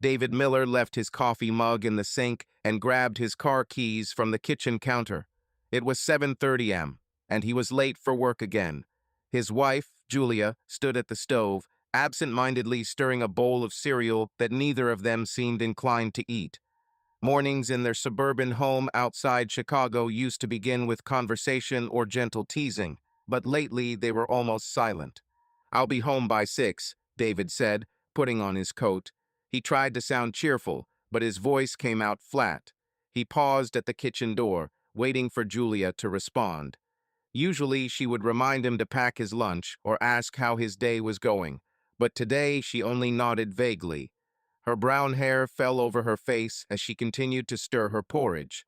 David Miller left his coffee mug in the sink and grabbed his car keys from the kitchen counter. It was 7:30 am, and he was late for work again. His wife, Julia, stood at the stove, absent-mindedly stirring a bowl of cereal that neither of them seemed inclined to eat. Mornings in their suburban home outside Chicago used to begin with conversation or gentle teasing, but lately they were almost silent. "I'll be home by 6, David said, putting on his coat. He tried to sound cheerful, but his voice came out flat. He paused at the kitchen door, waiting for Julia to respond. Usually she would remind him to pack his lunch or ask how his day was going, but today she only nodded vaguely. Her brown hair fell over her face as she continued to stir her porridge.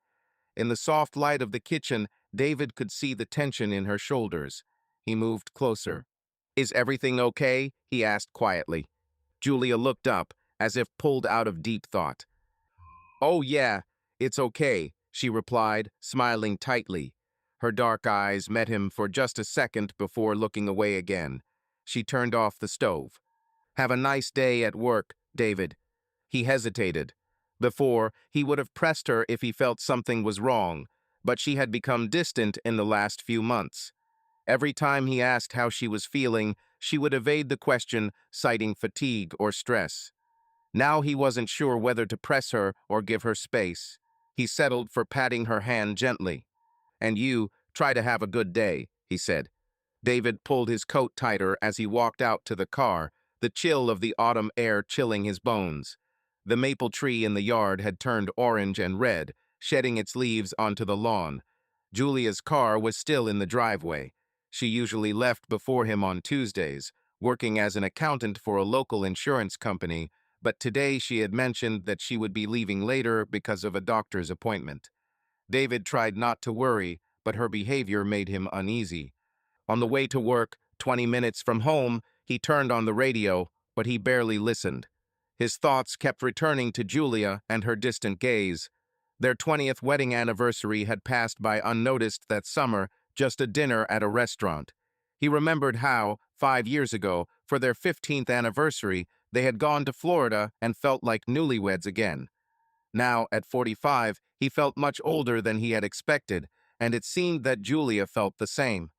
In the soft light of the kitchen, David could see the tension in her shoulders. He moved closer. "Is everything okay?" he asked quietly. Julia looked up, as if pulled out of deep thought. "Oh yeah, it's okay," she replied, smiling tightly. Her dark eyes met him for just a second before looking away again. She turned off the stove. "Have a nice day at work, David." He hesitated. Before, he would have pressed her if he felt something was wrong, but she had become distant in the last few months. Every time he asked how she was feeling, she would evade the question, citing fatigue or stress. Now he wasn't sure whether to press her or give her space. He settled for patting her hand gently. "And you, try to have a good day," he said. David pulled his coat tighter as he walked out to the car, the chill of the autumn air chilling his bones. The maple tree in the yard had turned orange and red, shedding its leaves onto the lawn. Julia's car was still in the driveway. She usually left before him on Tuesdays, working as an accountant for a local insurance company, but today she had mentioned that she would be leaving later because of a doctor's appointment. David tried not to worry, but her behavior made him uneasy. On the way to work, 20 minutes from home, he turned on the radio, but he barely listened. His thoughts kept returning to Julia and her distant gaze. Their 20th wedding anniversary had passed by unnoticed that summer, just a dinner at a restaurant. He remembered how, 5 years ago, for their 15th anniversary, they had gone to Florida and felt like newlyweds again. Now, at 45, he felt much older than he had expected, and it seemed that Julia felt the same.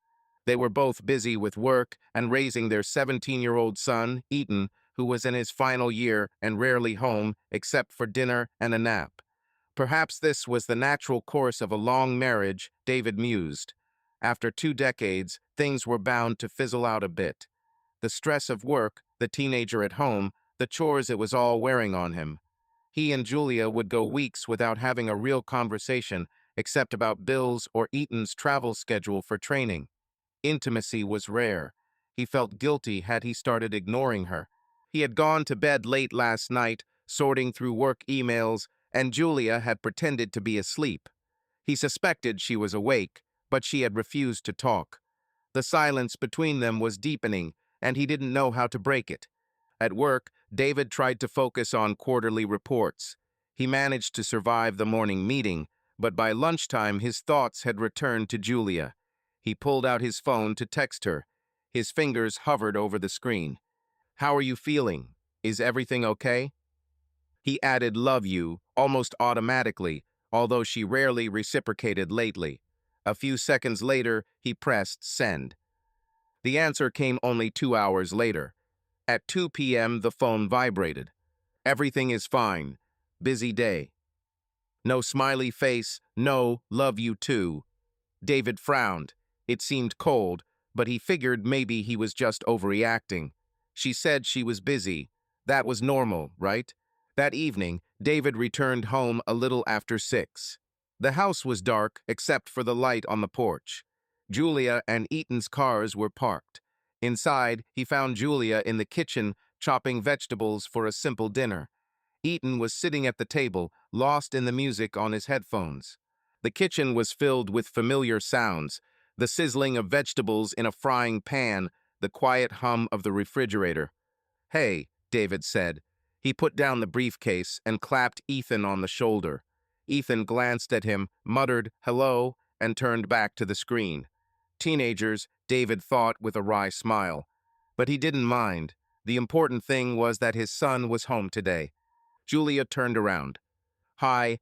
They were both busy with work and raising their 17-year-old son, Ethan, who was in his final year and rarely home except for dinner and a nap. Perhaps this was the natural course of a long marriage, David mused. After 2 decades, things were bound to fizzle out a bit. The stress of work, the teenager at home, the chores, it was all wearing on him. He and Julia would go weeks without having a real conversation except about bills or Ethan's travel schedule for training. Intimacy was rare. He felt guilty had he started ignoring her. He had gone to bed late last night, sorting through work emails, and Julia had pretended to be asleep. He suspected she was awake, but she had refused to talk. The silence between them was deepening, and he didn't know how to break it. At work, David tried to focus on quarterly reports. He managed to survive the morning meeting, but by lunchtime his thoughts had returned to Julia. He pulled out his phone to text her. His fingers hovered over the screen. "How are you feeling? Is everything okay?" He added "love you" almost automatically, although she rarely reciprocated lately. A few seconds later, he pressed send. The answer came only 2 hours later. At 2 p.m., the phone vibrated. "Everything is fine. Busy day." No smiley face, no "love you too." David frowned. It seemed cold, but he figured maybe he was just overreacting. She said she was busy. That was normal, right? That evening, David returned home a little after 6. The house was dark except for the light on the porch. Julia and Ethan's cars were parked. Inside, he found Julia in the kitchen chopping vegetables for a simple dinner. Ethan was sitting at the table, lost in the music on his headphones. The kitchen was filled with familiar sounds, the sizzling of vegetables in a frying pan, the quiet hum of the refrigerator. "Hey," David said. He put down the briefcase and clapped Ethan on the shoulder. Ethan glanced at him, muttered "hello," and turned back to the screen. Teenagers, David thought with a wry smile. But he didn't mind. The important thing was that his son was home today. Julia turned around. "Hi,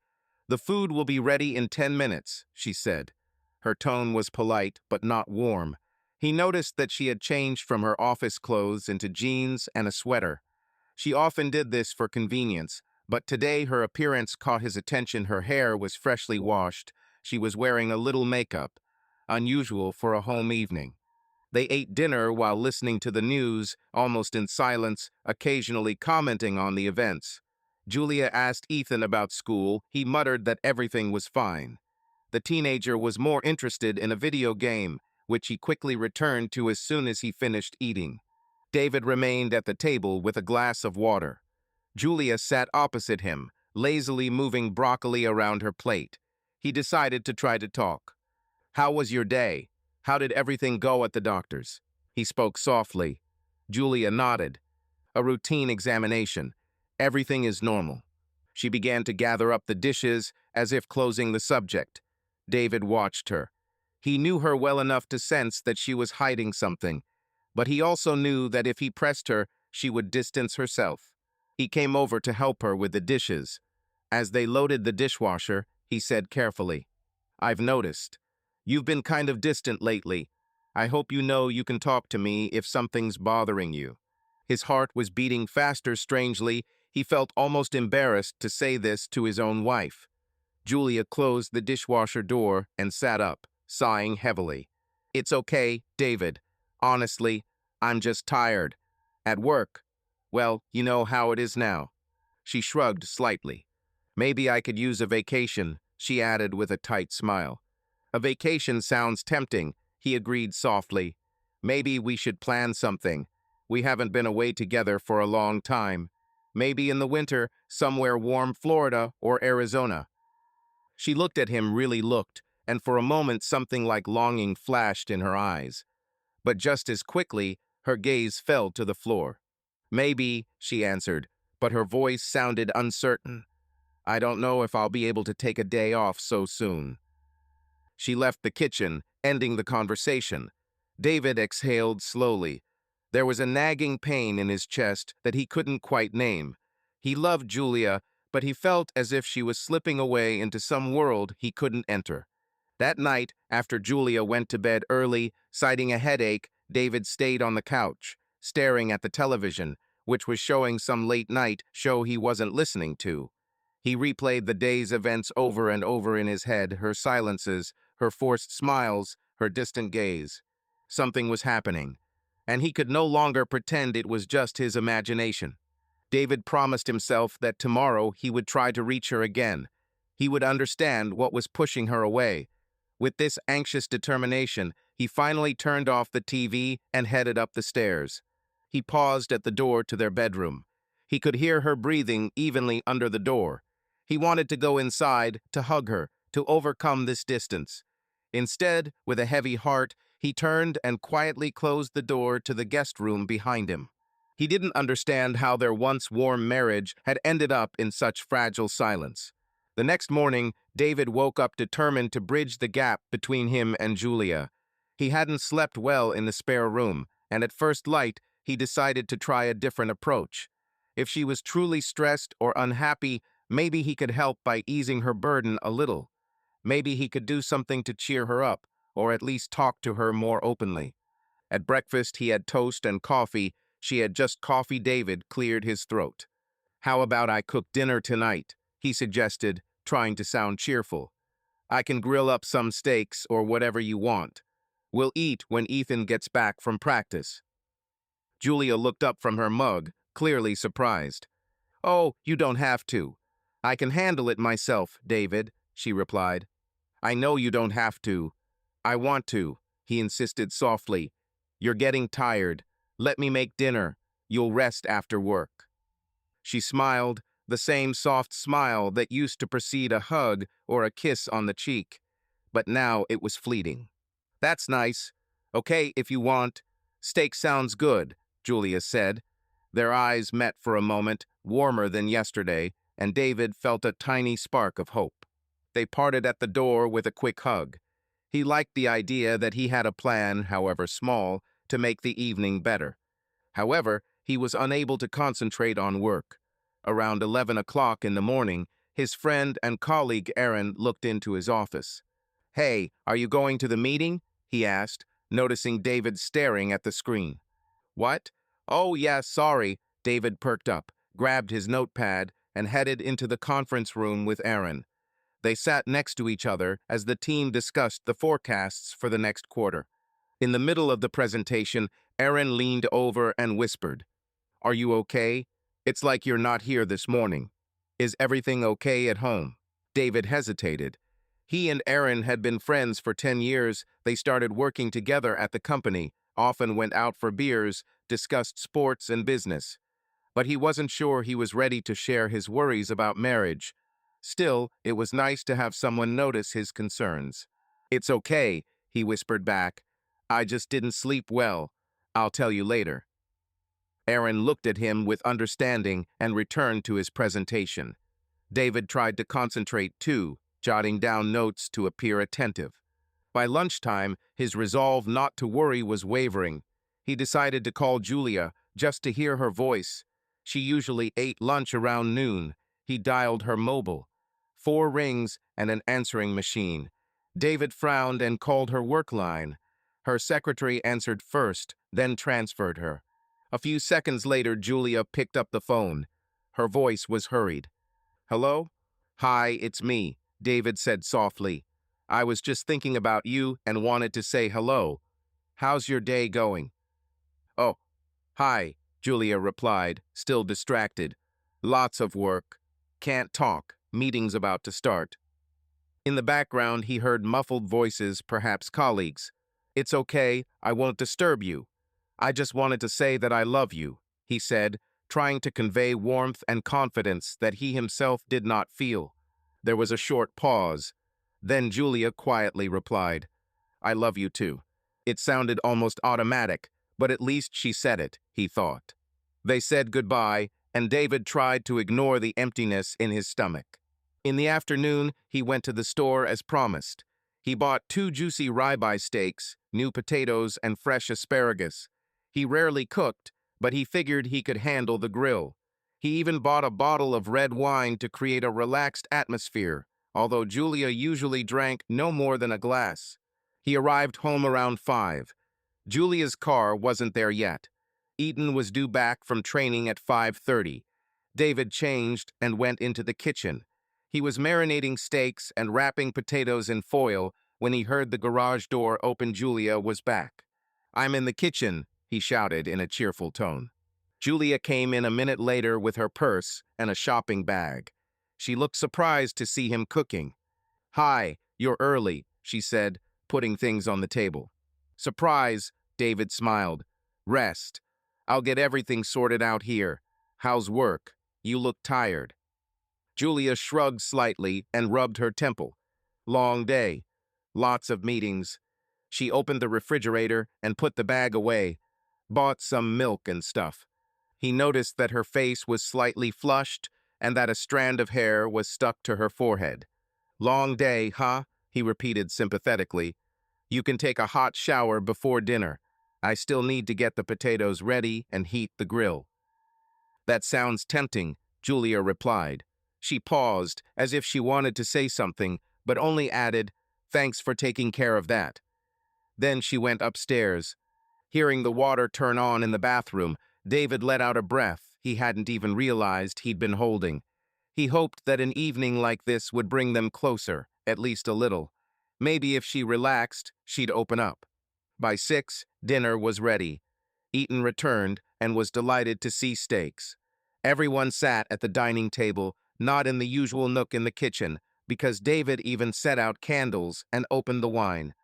the food will be ready in 10 minutes," she said. Her tone was polite, but not warm. He noticed that she had changed from her office clothes into jeans and a sweater. She often did this for convenience, but today her appearance caught his attention. Her hair was freshly washed. She was wearing a little makeup, unusual for a home evening. They ate dinner while listening to the news, almost in silence, occasionally commenting on the events. Julia asked Ethan about school. He muttered that everything was fine. The teenager was more interested in a video game, which he quickly returned to as soon as he finished eating. David remained at the table with a glass of water. Julia sat opposite him, lazily moving broccoli around her plate. He decided to try to talk. "How was your day? How did everything go at the doctor's?" He spoke softly. Julia nodded. "A routine examination. Everything is normal." She began to gather up the dishes, as if closing the subject. David watched her. He knew her well enough to sense that she was hiding something, but he also knew that if he pressed her, she would distance herself. He came over to help her with the dishes. As they loaded the dishwasher, he said carefully, "I've noticed. You've been kind of distant lately. I hope you know you can talk to me if something's bothering you." His heart was beating faster strangely. He felt almost embarrassed to say this to his own wife. Julia closed the dishwasher door and sat up, sighing heavily. "It's okay, David. Honestly, I'm just tired. At work, well, you know how it is now." She shrugged slightly. "Maybe I could use a vacation," she added with a tight smile. "A vacation sounds tempting," he agreed softly. "Maybe we should plan something. We haven't been away together for a long time. Maybe in the winter, somewhere warm, Florida or Arizona." She looked at him, really looked, and for a moment something like longing flashed in her eyes. But just as quickly, her gaze fell to the floor. "Maybe," she answered, but her voice sounded uncertain. "I don't know if I'll be able to take a day off so soon." She left the kitchen, ending the conversation. David exhaled slowly. There was a nagging pain in his chest that he couldn't quite name. He loved Julia, but he felt as if she was slipping away into some world he couldn't enter. That night, after Julia went to bed early, citing a headache, David stayed on the couch, staring at the television, which was showing some late-night show he wasn't listening to. He replayed the day's events over and over in his head, her silences, her forced smiles, her distant gaze. Something was happening, and he could no longer pretend it was just his imagination. David promised himself that tomorrow he would try to reach her again. He would understand what was pushing her away. With this anxious determination, he finally turned off the TV and headed up the stairs. He paused at the door to their bedroom. He could hear her breathing evenly under the door. He wanted to go inside, to hug her, to overcome this distance. Instead, with a heavy heart, he turned and quietly closed the door to the guest room behind him. He didn't understand how their once warm marriage had ended up in such fragile silence. The next morning, David woke up determined to bridge the gap between him and Julia. He hadn't slept well in the spare room, and at first light, he decided to try a different approach. If she was truly stressed or unhappy, maybe he could help by easing her burden a little. Maybe he could do something to cheer her up, or at least talk to her more openly. At breakfast, he had toast and coffee. She had just coffee. David cleared his throat. "How about I cook dinner tonight?" he suggested, trying to sound cheerful. "I can grill up some steaks or whatever you want. We'll eat when Ethan gets back from practice." Julia looked up from her mug, clearly surprised. "Oh, you don't have to. I can handle it myself, David," she replied. "I know you don't have to. I want to," he insisted softly. "You're getting tired. Let me make dinner. You'll rest after work." She smiled, the same soft smile that used to precede a hug or a kiss on the cheek. But now it was fleeting. "That's nice. Okay, if you want. Steak sounds good," Julia said. Their eyes met for a moment, warmer than yesterday, and David felt a tiny spark of hope. They parted at the door with a quick hug. He liked the idea that he had a plan, however small, to make the evening better. However, he was unable to concentrate on work. Around 11 o'clock in the morning, his friend and colleague Aaron looked into his office. "Hey, are you going to the meeting?" he asked, noticing David staring at the screen. "What? Oh, yeah, sorry." David perked up, grabbed his notepad, and headed into the conference room with Aaron. They sat next to each other as the team discussed the forecasts for the next quarter. In the middle of the presentation, Aaron leaned over and whispered, "Are you okay? It's like you're not here this morning. Is everything okay at home?" David hesitated. He and Aaron had been friends for 10 years. They started working together at the company, often went out for beers, discussed sports and business. But he wasn't sure he was ready to share his worries about marriage. Still, it was nice to have someone notice his concerns. "It's okay," he whispered back. "I just didn't sleep well. I'll tell you later." Aaron looked at him with understanding and returned to his presentation. David tried to concentrate too, jotting down notes to appear attentive. By lunchtime, his resolve not to worry was wavering. He decided to call Julia just to hear her voice. She usually ate lunch around noon. He dialed her mobile. 4 rings and an answering machine. David frowned and called her work line. Her secretary answered first, then transferred her. A few seconds later, Julia picked up the phone. Her voice was hurried. "Hello? Hi, it's me," David said softly. "I was just thinking about you and wanted to say hello. How's your day going?" "Oh, hi," Julia replied, still distracted. "Lots of work. Can't talk. Meeting's about to start." In the background, he heard muffled voices, perhaps colleagues. "It's okay. I won't disturb you. I just wanted to say that I love you," he said, trying to convey warmth and confidence that he himself did not feel. There was a short pause. Then Julia quietly replied, "I love you too." It sounded almost automatic, but at least she said it, he thought. They said goodbye, and David tried to ignore the emptiness in his stomach. In the afternoon, he went to the store as promised. He bought 2 juicy ribeye steaks, new potatoes, and fresh asparagus. He rarely cooked, but he figured he could handle the grill. He even bought a bottle of red wine to create a relaxed atmosphere, although Julia usually drank no more than a glass. He arrived home around 5. Julia's car wasn't there yet. Eaton was due back from training at 5:30. David changed and went into the kitchen. He was marinating steaks and wrapping potatoes in foil when he heard the garage door open. Julia was back. "I'm in the kitchen," he shouted in a cheerful tone. Julia came in a minute later with her purse and a shopping bag. She looked surprised to see him cooking. "Hi, you're early," she said, putting things on the table. "Surprise," David smiled. "Rest. I'll get everything sorted out here. How's work? You look tired." Julia shrugged slightly and rubbed her temple. "Long day. Lots of meetings." She opened the refrigerator and put the bag away. "Bought some milk and stuff." He noticed that her face was slightly flushed and that a strand of hair was stuck to her forehead. "Long day, huh?" he repeated sympathetically. "You can take a hot shower before dinner. I still need to get the potatoes ready and heat the grill." "That sounds tempting," Julia replied. She paused, as if she wanted to say something, but only added, "Thanks for taking care of that." Then she went upstairs. Hearing the water turn on in the bathroom, David let out a breath he hadn't even realized he'd been holding. He hoped that an evening like this would bring them closer, at least a little. Maybe if she relaxed, she'd open up. By 6, dinner was ready. Eaton returned and was delighted to see steaks. Everyone sat at the dining table, not in the usual nook in the kitchen, because David even set out candles and opened the wine.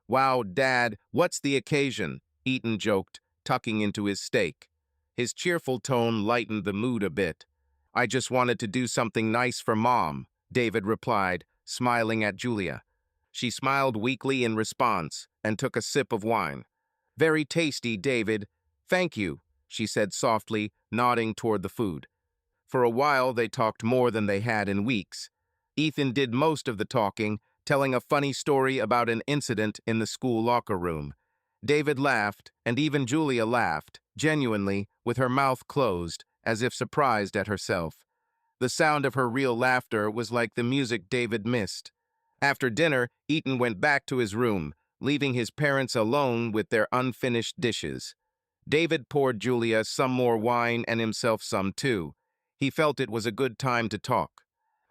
"Wow, Dad, what's the occasion?" Eaton joked, tucking into his steak. His cheerful tone lightened the mood a bit. "I just wanted to do something nice for Mom," David replied, smiling at Julia. She smiled weakly in response and took a sip of wine. "Very tasty, David." "Thank you," she said softly, nodding toward the food. For a while, they talked more than they had in weeks. Ethan did most of the talking, telling a funny story about an incident in the school locker room. David laughed, and even Julia laughed, genuinely, with her mouth closed, as if surprised at herself. The sound of her real laughter was like the music David missed. After dinner, Ethan went back to his room, leaving his parents alone with their unfinished dishes. David poured Julia some more wine and himself some too. He felt it was a good time to talk.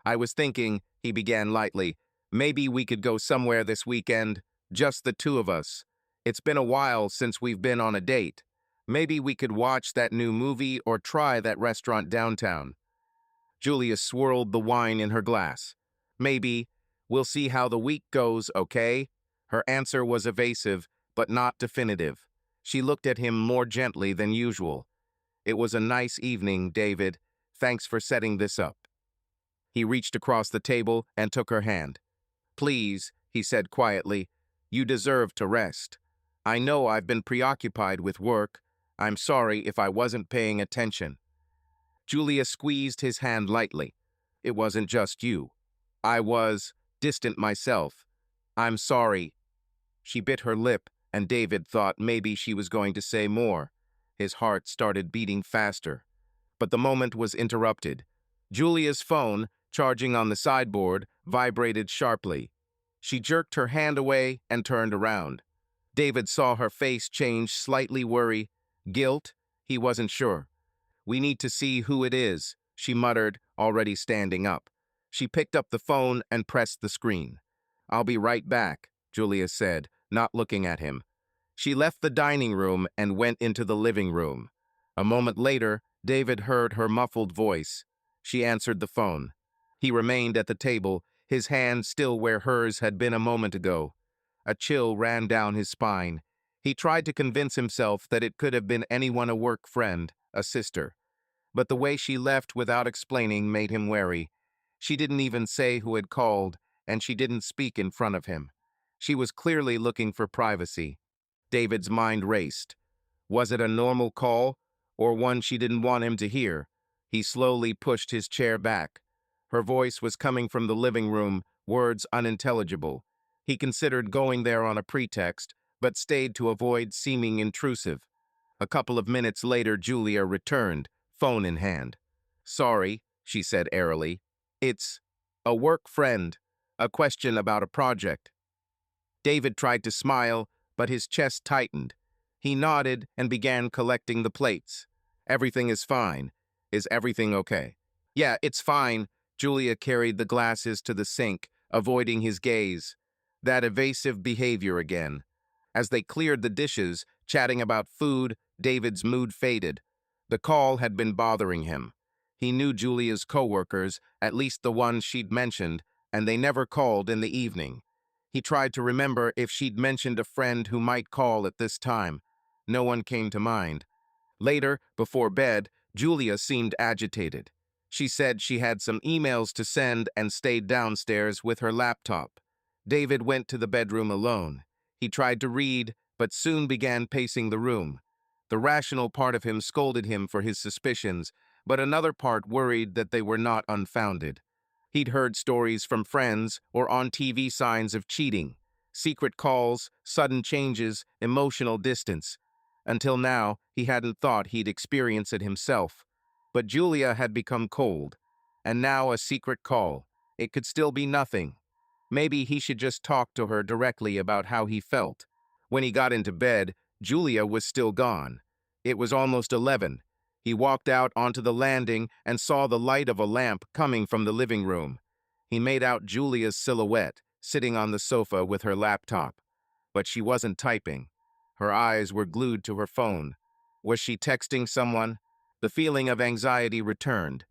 I was thinking, he began lightly, maybe we could go somewhere this weekend, just the two of us. It's been a while since we've been on a date. Maybe we could watch that new movie or try that restaurant downtown. Julia swirled the wine in her glass. Maybe. We'll see how the week goes, okay? Her answer was evasive, but not definitive. She looked at him more gently than usual. It was a nice evening, David. Thanks for setting this up. He reached across the table and took her hand. Please, he said quietly, you deserve to rest. I know I've been preoccupied with work. I'm sorry if I wasn't paying attention. Julia squeezed his hand lightly. It wasn't just you. I was distant myself. I'm sorry. She bit her lip, and David thought maybe she was going to say more. His heart started beating faster. But the moment was interrupted. Julia's phone, charging on the sideboard, vibrated sharply. She jerked her hand away and turned around. David saw her face change, slightly worry. Guilt? He wasn't sure. We need to see who it is, she muttered, already standing up. She picked up the phone and pressed the screen. I'll be right back, Julia said, not looking at him. She left the dining room and went into the living room. A moment later, David heard her muffled voice. She answered the phone. He remained at the table, his hand still where hers had been a moment ago. A chill ran down his spine. He tried to convince himself that it could have been anyone, a work friend, a sister. But the way she left without explaining made him wary. She didn't even say who had called, and she didn't speak in front of him. She was clearly looking for privacy. David's mind raced. Was it a normal call, or one she didn't want him to hear? He slowly pushed his chair back. Her voice was coming from the living room, words unintelligible. He considered going there on a pretext, but stayed to avoid seeming intrusive. A couple of minutes later, Julia returned, phone in hand. Sorry, she said airily. It's a work friend, a question about a project. David tried to smile, but his chest tightened. He nodded and began collecting the plates. Everything is fine. Is everything okay? Yeah, it's fine. Julia carried the glasses to the sink, avoiding his gaze. That evasive behavior again. As they cleared the dishes, chatting about food, David's mood faded. The call had been bothering him. He knew Julia's coworkers, at least the ones she'd mentioned, and they never called in the evening. He tried to remember if she'd mentioned a friend who might call at this time. No one came to mind. Later, before bed, Julia seemed agitated. She said she had some emails to send and stayed downstairs with her laptop. David went to the bedroom alone. He tried to read, but soon began pacing the room. The rational part of him scolded him for his suspicions, but another part worried that they were not unfounded. He'd heard stories from friends or on TV signs of cheating, secret calls, sudden changes, emotional distance. Until now, he hadn't thought he'd experience it himself. But Julia had become cold. And now a secret call. It could still be nothing. Maybe he should just talk to her directly about how he felt. When he got into bed, Julia was still gone. It was almost 11. He walked out onto the landing and saw the light of a lamp coming from the living room. He made out Julia's silhouette, sitting on the sofa with her laptop. But she wasn't typing. Her eyes were glued to her phone. Was she texting someone? The feeling of anxiety returned.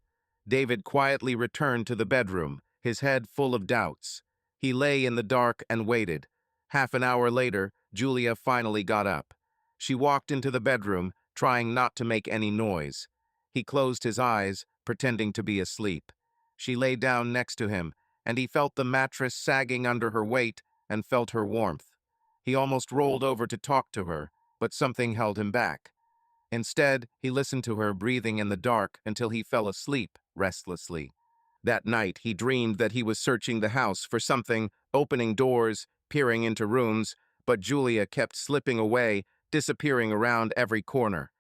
David quietly returned to the bedroom, his head full of doubts. He lay in the dark and waited. Half an hour later, Julia finally got up. She walked into the bedroom, trying not to make any noise. He closed his eyes, pretending to be asleep. She lay down next to him, and he felt the mattress sagging under her weight and felt her warmth. He almost rolled over to talk to her, but something held him back. Instead, he listened to her breathing in the dark until he fell asleep restlessly. That night, he dreamed that he was searching the house for something, opening doors, peering into rooms, but Julia kept slipping away, disappearing around every corner.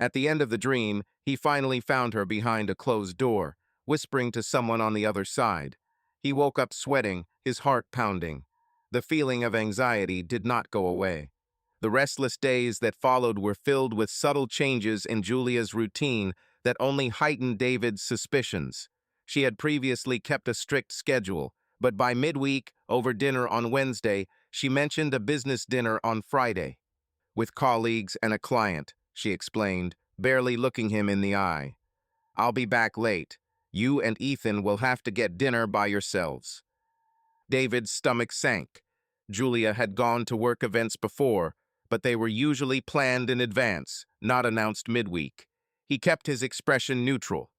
At the end of the dream, he finally found her behind a closed door, whispering to someone on the other side. He woke up sweating, his heart pounding. The feeling of anxiety did not go away. The restless days that followed were filled with subtle changes in Julia's routine that only heightened David's suspicions. She had previously kept a strict schedule, but by midweek, over dinner on Wednesday, she mentioned a business dinner on Friday. With colleagues and a client, she explained, barely looking him in the eye. I'll be back late. You and Ethan will have to get dinner by yourselves. David's stomach sank. Julia had gone to work events before, but they were usually planned in advance, not announced midweek. He kept his expression neutral.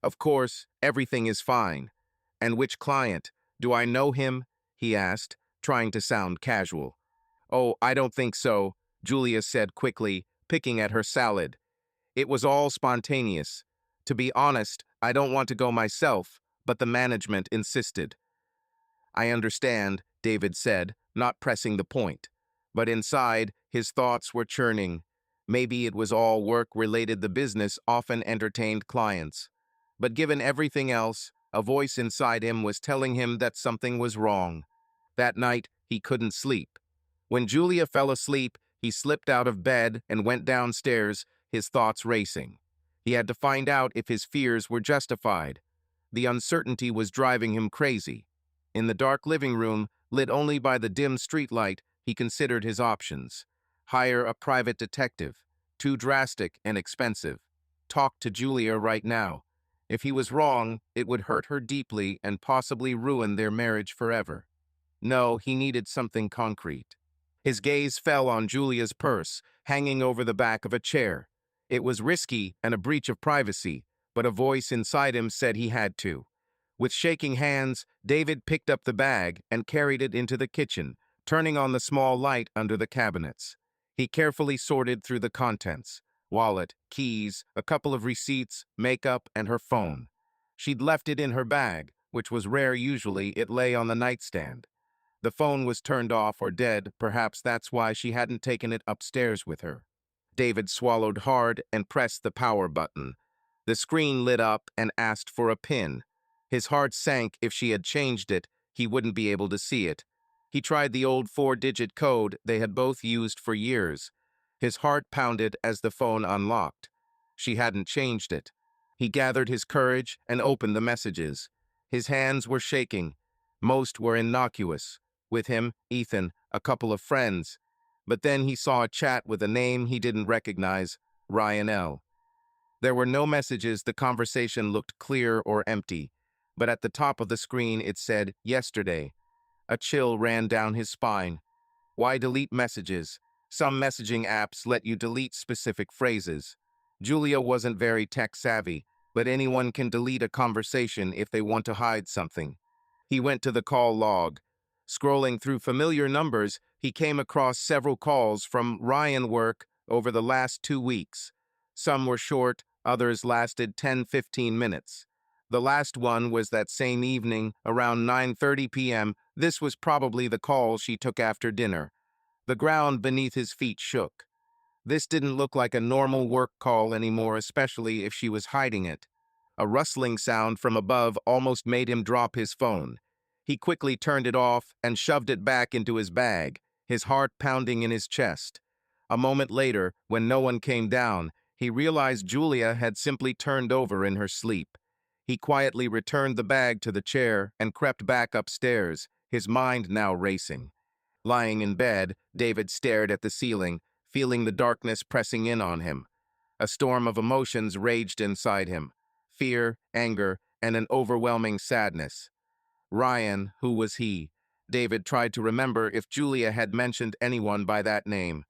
Of course, everything is fine. And which client? Do I know him? He asked, trying to sound casual. Oh, I don't think so, Julia said quickly, picking at her salad. It was all spontaneous. To be honest, I don't want to go myself, but the management insisted. I understand, David said, not pressing the point. But inside, his thoughts were churning. Maybe it was all work-related. The business often entertained clients. But given everything else, a voice inside him was telling him that something was wrong. That night, he couldn't sleep. When Julia fell asleep, he slipped out of bed and went downstairs, his thoughts racing. He had to find out if his fears were justified. The uncertainty was driving him crazy. In the dark living room, lit only by the dim streetlight, he considered his options. Hire a private detective. Too drastic and expensive. Talk to Julia right now. If he was wrong, it would hurt her deeply and possibly ruin their marriage forever. No, he needed something concrete. His gaze fell on Julia's purse, hanging over the back of a chair. It was risky and a breach of privacy, but a voice inside him said he had to. With shaking hands, David picked up the bag and carried it into the kitchen, turning on the small light under the cabinets. He carefully sorted through the contents: wallet, keys, a couple of receipts, makeup, and her phone. She'd left it in her bag, which was rare. Usually it lay on the nightstand. The phone was turned off or dead. Perhaps that's why she hadn't taken it upstairs with her. David swallowed hard and pressed the power button. The screen lit up and asked for a PIN. His heart sank. If she had changed it, he wouldn't be able to see it. He tried the old 4-digit code they had both used for years. His heart pounded as the phone unlocked. She hadn't changed it. He gathered his courage and opened the messages. His hands were shaking. Most were innocuous. With him, Ethan, a couple of friends. But then he saw a chat with a name he didn't recognize, Ryan L. There were no messages. The conversation looked clear or empty. But at the top of the screen it said, yesterday. A chill ran down his spine. Why delete messages? Some messaging apps let you delete specific phrases. Julia wasn't very tech-savvy, but anyone can delete a conversation if they want to hide something. He went to the call log. Scrolling through familiar numbers, he came across several calls from Ryan work over the last 2 weeks. Some were short, others lasted 10-15 minutes. The last one was that same evening, around 9:30 p.m. This was probably the call she took after dinner. The ground beneath his feet shook. This didn't look like a normal work call anymore, especially if she was hiding it. A rustling sound from above almost made him drop his phone. He quickly turned it off and shoved it back into his bag, his heart pounding in his chest. A moment later, when no one came down, he realized Julia had simply turned over in her sleep. He quietly returned the bag to the chair and crept back upstairs, his mind now racing. Lying in bed, David stared at the ceiling, feeling the darkness pressing in on him. A storm of emotions raged inside him: fear, anger, and an overwhelming sadness. Ryan, who was he? David tried to remember if Julia had mentioned anyone by that name.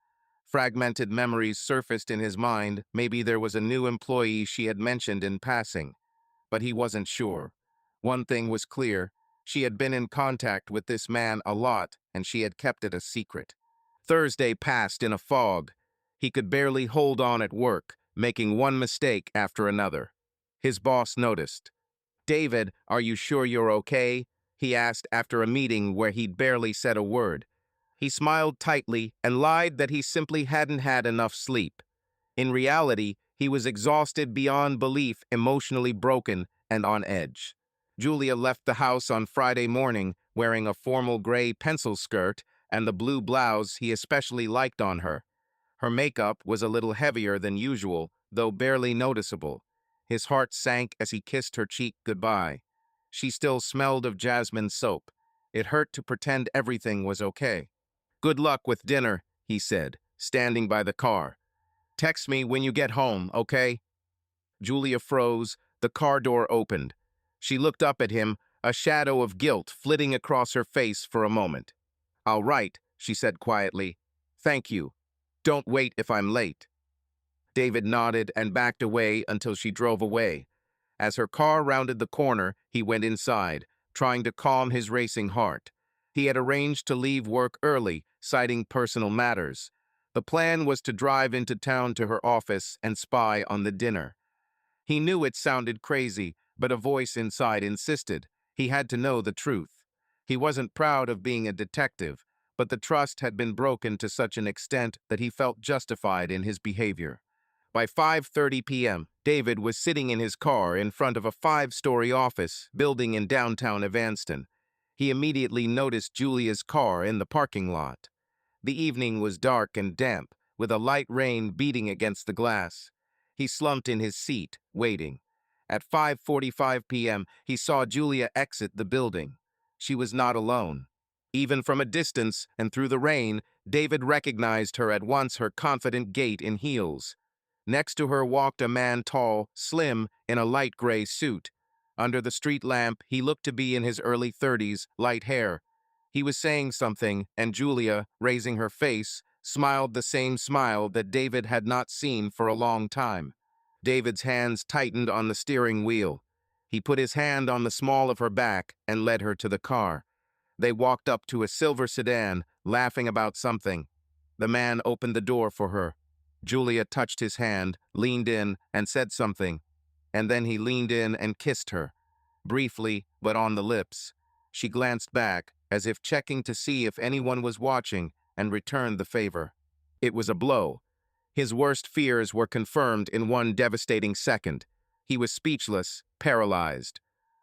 Fragmented memories surfaced in his mind. Maybe there was a new employee she had mentioned in passing. But he wasn't sure. One thing was clear: she had been in contact with this man a lot, and she had kept it a secret. Thursday passed in a fog. He could barely hold on at work, making one mistake after another. His boss noticed. "David, are you sure you're okay?" he asked after a meeting where he'd barely said a word. He smiled tightly and lied that he simply hadn't had enough sleep. In reality, he was exhausted beyond belief, emotionally broken, and on edge. Julia left the house on Friday morning wearing a formal gray pencil skirt and the blue blouse he especially liked on her. Her makeup was a little heavier than usual, though barely noticeable. His heart sank as he kissed her cheek goodbye. She still smelled of jasmine soap. It hurt to pretend everything was okay. "Good luck with dinner," he said, standing by the car. "Text me when you get home, okay?" Julia froze. The car door opened. She looked up at him, a shadow of guilt flitting across her face for a moment. "All right," she said quietly. "Thank you. Don't wait if I'm late." David nodded and backed away until she drove away. As her car rounded the corner, he went inside, trying to calm his racing heart. He had arranged to leave work early, citing personal matters. The plan was to drive into town to her office and spy on the dinner. He knew it sounded crazy, but a voice inside insisted. He had to know the truth. He wasn't proud of being a detective, but the trust had been broken to such an extent that he felt justified in his behavior. By 5:30 p.m., David was sitting in his car in front of a 5-story office building in downtown Evanston. He immediately noticed Julia's car in the parking lot. The evening was dark and damp, with a light rain beating against the glass. He slumped in his seat, waiting. At 5:45 p.m., he saw Julia exit the building. She was not alone. Even from a distance and through the rain, David recognized her at once, her confident gait in heels. Next to her walked a man tall, slim, in a light gray suit. Under the street lamp, he looked to be in his early 30s, light hair. He was saying something, and Julia, raising her face, smiled the same smile that David had not seen for a long time. David's hands tightened on the steering wheel. He put his hand on the small of her back and led her to the car. They walked up to a silver sedan, laughing about something. The man opened the door for her. Julia touched his hand, leaned in, and said something. And then he leaned in and kissed her. Briefly, but on the lips. She glanced back, as if checking to see if anyone was watching, and returned the favor. It was a blow. His worst fears were confirmed in one devastating second. He was speechless, paralyzed.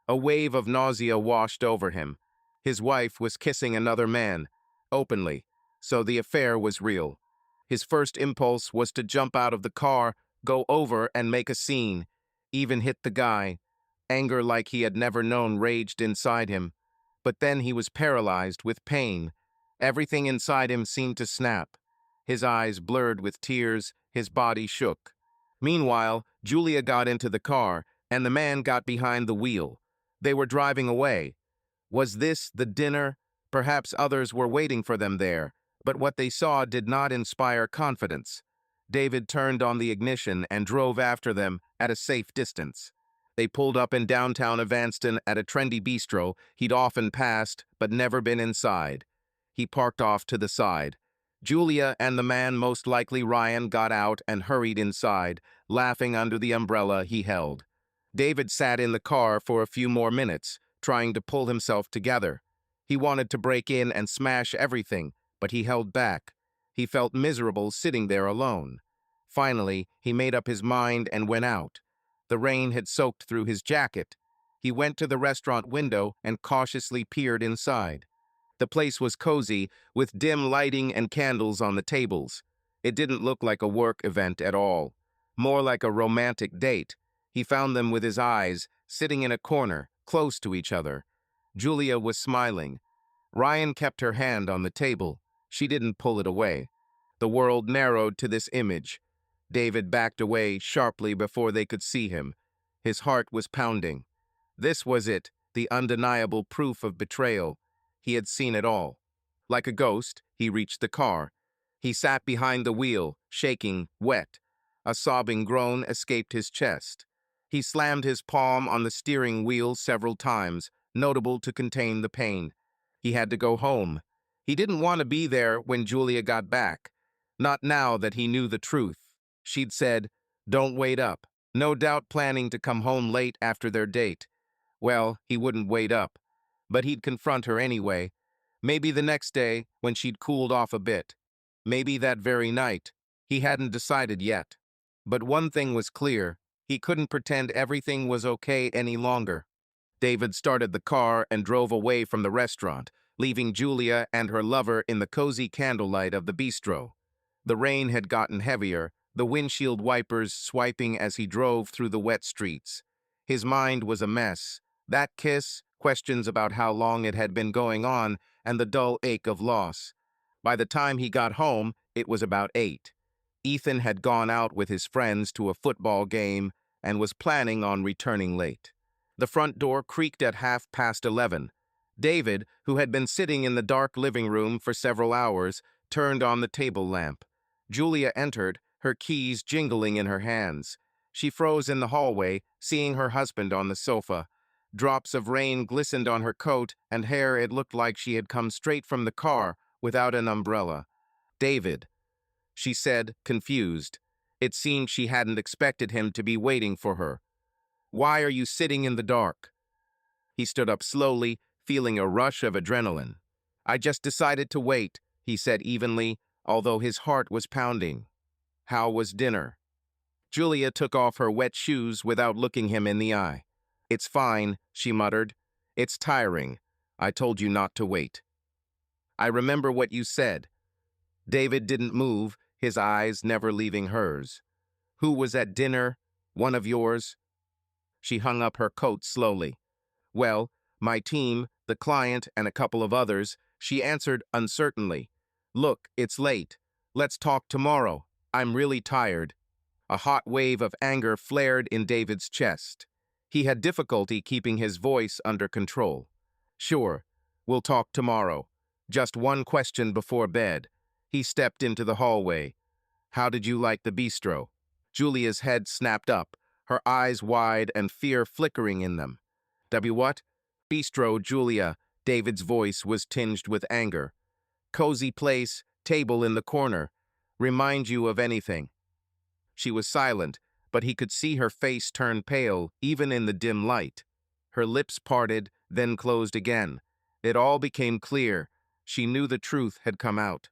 A wave of nausea washed over him. His wife was kissing another man, openly, so the affair was real. His first impulse was to jump out of the car, go over and make a scene, even hit the guy. Anger like he had never known raged inside him. But then he was paralyzed with pain. Everything inside him seemed to snap. His eyes blurred with tears, his body shook. Meanwhile, Julia got into the car, and the man got behind the wheel. They were driving away. Was this the dinner? Perhaps others were waiting for them there, but what they saw did not inspire confidence. David turned on the ignition and drove after them at a safe distance. They pulled up in downtown Evanston at a trendy bistro he'd often passed but never been inside. He parked off to the side. Julia and the man, most likely Ryan, got out and hurried inside, laughing under the umbrella he held. David sat in the car for a few more minutes, trying to pull himself together. He wanted to break in and smash everything, but he held back. He felt miserable sitting there alone. Finally, he made up his mind and went out. The rain had soaked through his jacket. He went to the restaurant window and cautiously peered inside. The place was cozy, with dim lighting and candles on the tables. It didn't look like a work event at all. More like a romantic date. He found them with his eyes, sitting in a corner, close to each other. Julia was smiling. Ryan kept her hand on the table. She didn't pull it away. The world narrowed to this image. David backed away sharply before they could see him. His heart was pounding. This was it, the undeniable proof of betrayal. He had seen it all. Like a ghost, he reached the car. He sat behind the wheel, shaking, wet. A sobbing groan escaped his chest. He slammed his palm on the steering wheel several times, notable to contain the pain. He had to go home. He didn't want to be there when Julia got back. Not now that he knew the truth. She'd said, "Don't wait up," no doubt planning to come home late after their date. Well, he wouldn't wait up. But he'd confront her anyway. Maybe the next day, when she'd cooled off a bit. Maybe that very night. He hadn't decided yet. But one thing was clear. He couldn't pretend everything was okay any longer. David started the car and drove away from the restaurant, leaving Julia and her lover in the cozy candlelight of the bistro. The rain had gotten heavier, the windshield wipers swiping as he drove through the wet streets. His mind was a mess. That kiss, questions about how long it had been going on, and the dull ache of loss. By the time he got home, it was about 8. Ethan had gone out with his friends to a football game and was planning on returning late. The front door creaked at 11:30. David, who had been sitting in the dark living room for several hours, turned on the table lamp. Julia entered, her keys jingling in her hands. She froze in the hallway, seeing her husband on the sofa. Drops of rain glistened on her coat and hair. It looked like she had come straight from the car, without an umbrella. "David," she said, confused. It seemed she hadn't expected him to be waiting for her. "Why are you sitting in the dark?" He stood up slowly, feeling a rush of adrenaline. "I just decided to wait," he said evenly, although his heart was pounding. "How was dinner?" Julia took off her wet shoes without looking him in the eye. "It's fine," she muttered. "It's tiring. I told you not to wait." "I remember what you said." David didn't move, his eyes never leaving hers. "Who was at dinner? One of yours?" She hung up her coat slowly. "Well, my team, the client, and a couple of others," she answered uncertainly. "Look, it's late. Let's talk tomorrow. I'm really tired." A hot wave of anger flared in David's chest. He had difficulty keeping his voice under control. "Sure, we'll talk tomorrow. Just one question before bed." He stepped into the hallway. "How did you like the bistro?" Julia's head snapped up, her eyes wide and fear flickering in them. What? "Bistro, Julia." David's voice was tinged with anger. "Cozy place, table in the corner. Remind you of anything?" She was silent, but he could see her face turn pale, even in the dim light. Her lips parted, then closed again. It all became clear. She knew the truth had come out.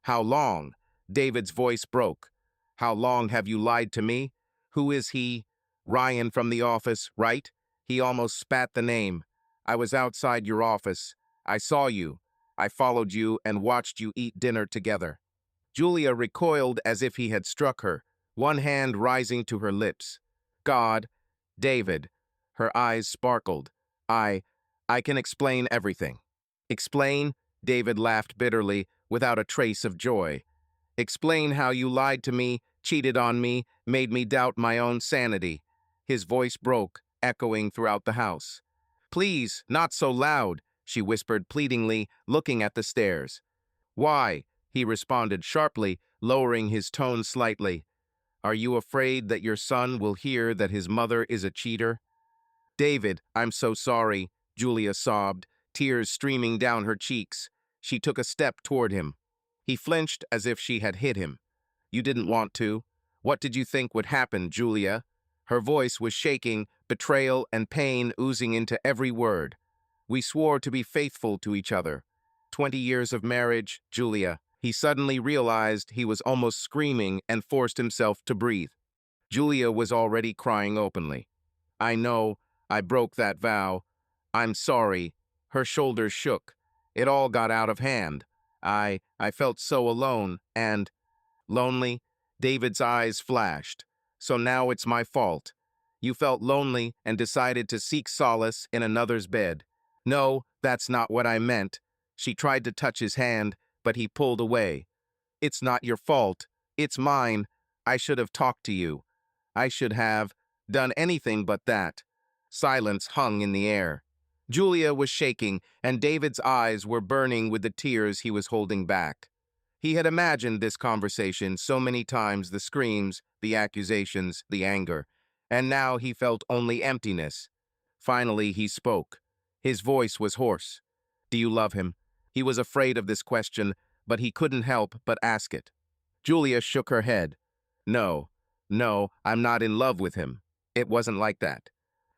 "How long?" David's voice broke. "How long have you lied to me? Who is he?" "Ryan from the office, right?" He almost spat the name. "I was outside your office. I saw you. I followed you and watched you eat dinner together." Julia recoiled as if he had struck her, one hand rising to her lips. "God, David." Her eyes sparkled. I can explain everything." "Explain?" David laughed bitterly, without a trace of joy. "Explain how you lied to me, cheated on me, made me doubt my own sanity." His voice broke, echoing throughout the house. "Please, not so loud," she whispered pleadingly, looking at the stairs. "Why?" he responded sharply, lowering his tone slightly. "Are you afraid that your son will hear that his mother is a cheater?" "David, I'm so sorry," Julia sobbed, tears streaming down her cheeks. She took a step toward him. He flinched as if she had hit him. "You didn't want to. What did you think would happen, Julia?" Her voice was shaking, betrayal and pain oozing into every word. "We swore to be faithful to each other. 20 years of marriage, Julia." He suddenly realized he was almost screaming and forced himself to breathe. Julia was already crying openly. "I know, I broke that vow. I'm sorry." Her shoulders shook. It all got out of hand. I felt so alone and lonely. David's eyes flashed. "So now it's my fault. You felt lonely and decided to seek solace in another's bed." "No, that's not what I meant." She tried to touch his hand, but he pulled away. "It's not your fault. It's mine. I should have talked to you. I should have done anything but that." Silence hung in the air. Julia was shaking, and David's eyes were burning with the tears he was holding back. He had imagined this conversation so many times, the screams, the accusations, the anger, and now he felt only emptiness. Finally, he spoke. His voice was hoarse. "Do you love him?" He was afraid of this question, but he couldn't help but ask it. Julia shook her head. No, I'm not in love with him. It wasn't like that."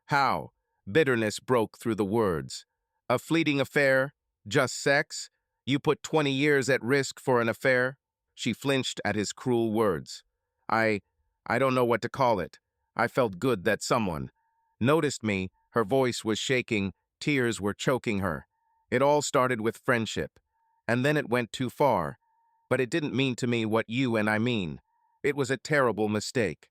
"How?" Bitterness broke through the words. "A fleeting affair? Just sex? You put 20 years at risk for an affair?" She flinched at his cruel words. I don't know what to call it. I felt good that someone noticed me. Her voice was shaking, tears were choking her. It all started with friendship, and then it went too far. But it didn't mean to me what you and I mean. It was a terrible mistake.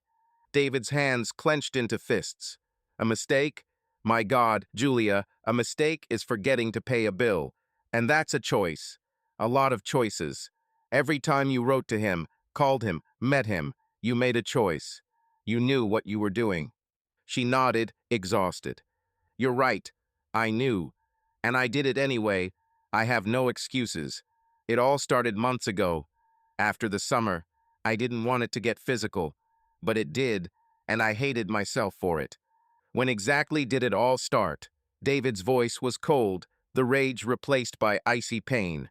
David's hands clenched into fists. A mistake? My God, Julia, a mistake is forgetting to pay a bill. And that's a choice. A lot of choices. Every time you wrote to him, called him, met him, you made a choice. You knew what you were doing. She nodded, exhausted. You're right. I knew. And I did it anyway. I have no excuses. It all started months ago. After the summer, I didn't want it to get physical. But it did, and I hated myself for it. When exactly did it all start? David's voice was cold, the rage replaced by icy pain.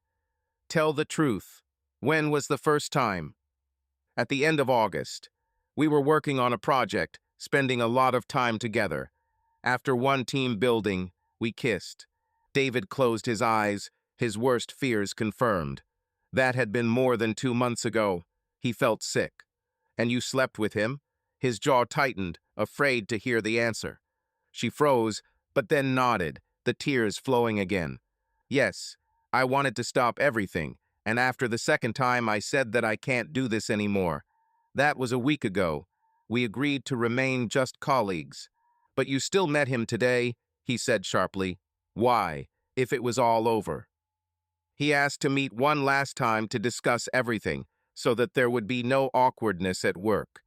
Tell the truth. When was the first time? At the end of August. We were working on a project, spending a lot of time together. After one team building, we kissed. David closed his eyes, his worst fears confirmed. That had been more than 2 months ago. He felt sick. And you slept with him? His jaw tightened, afraid to hear the answer. She froze, but then nodded, the tears flowing again. Yes, I wanted to stop everything, and after the second time I said that I can't do this anymore. That was a week ago. We agreed to remain just colleagues. But you still met him today, he said sharply. Why, if it was all over? He asked to meet one last time to discuss everything, so that there would be no awkwardness at work.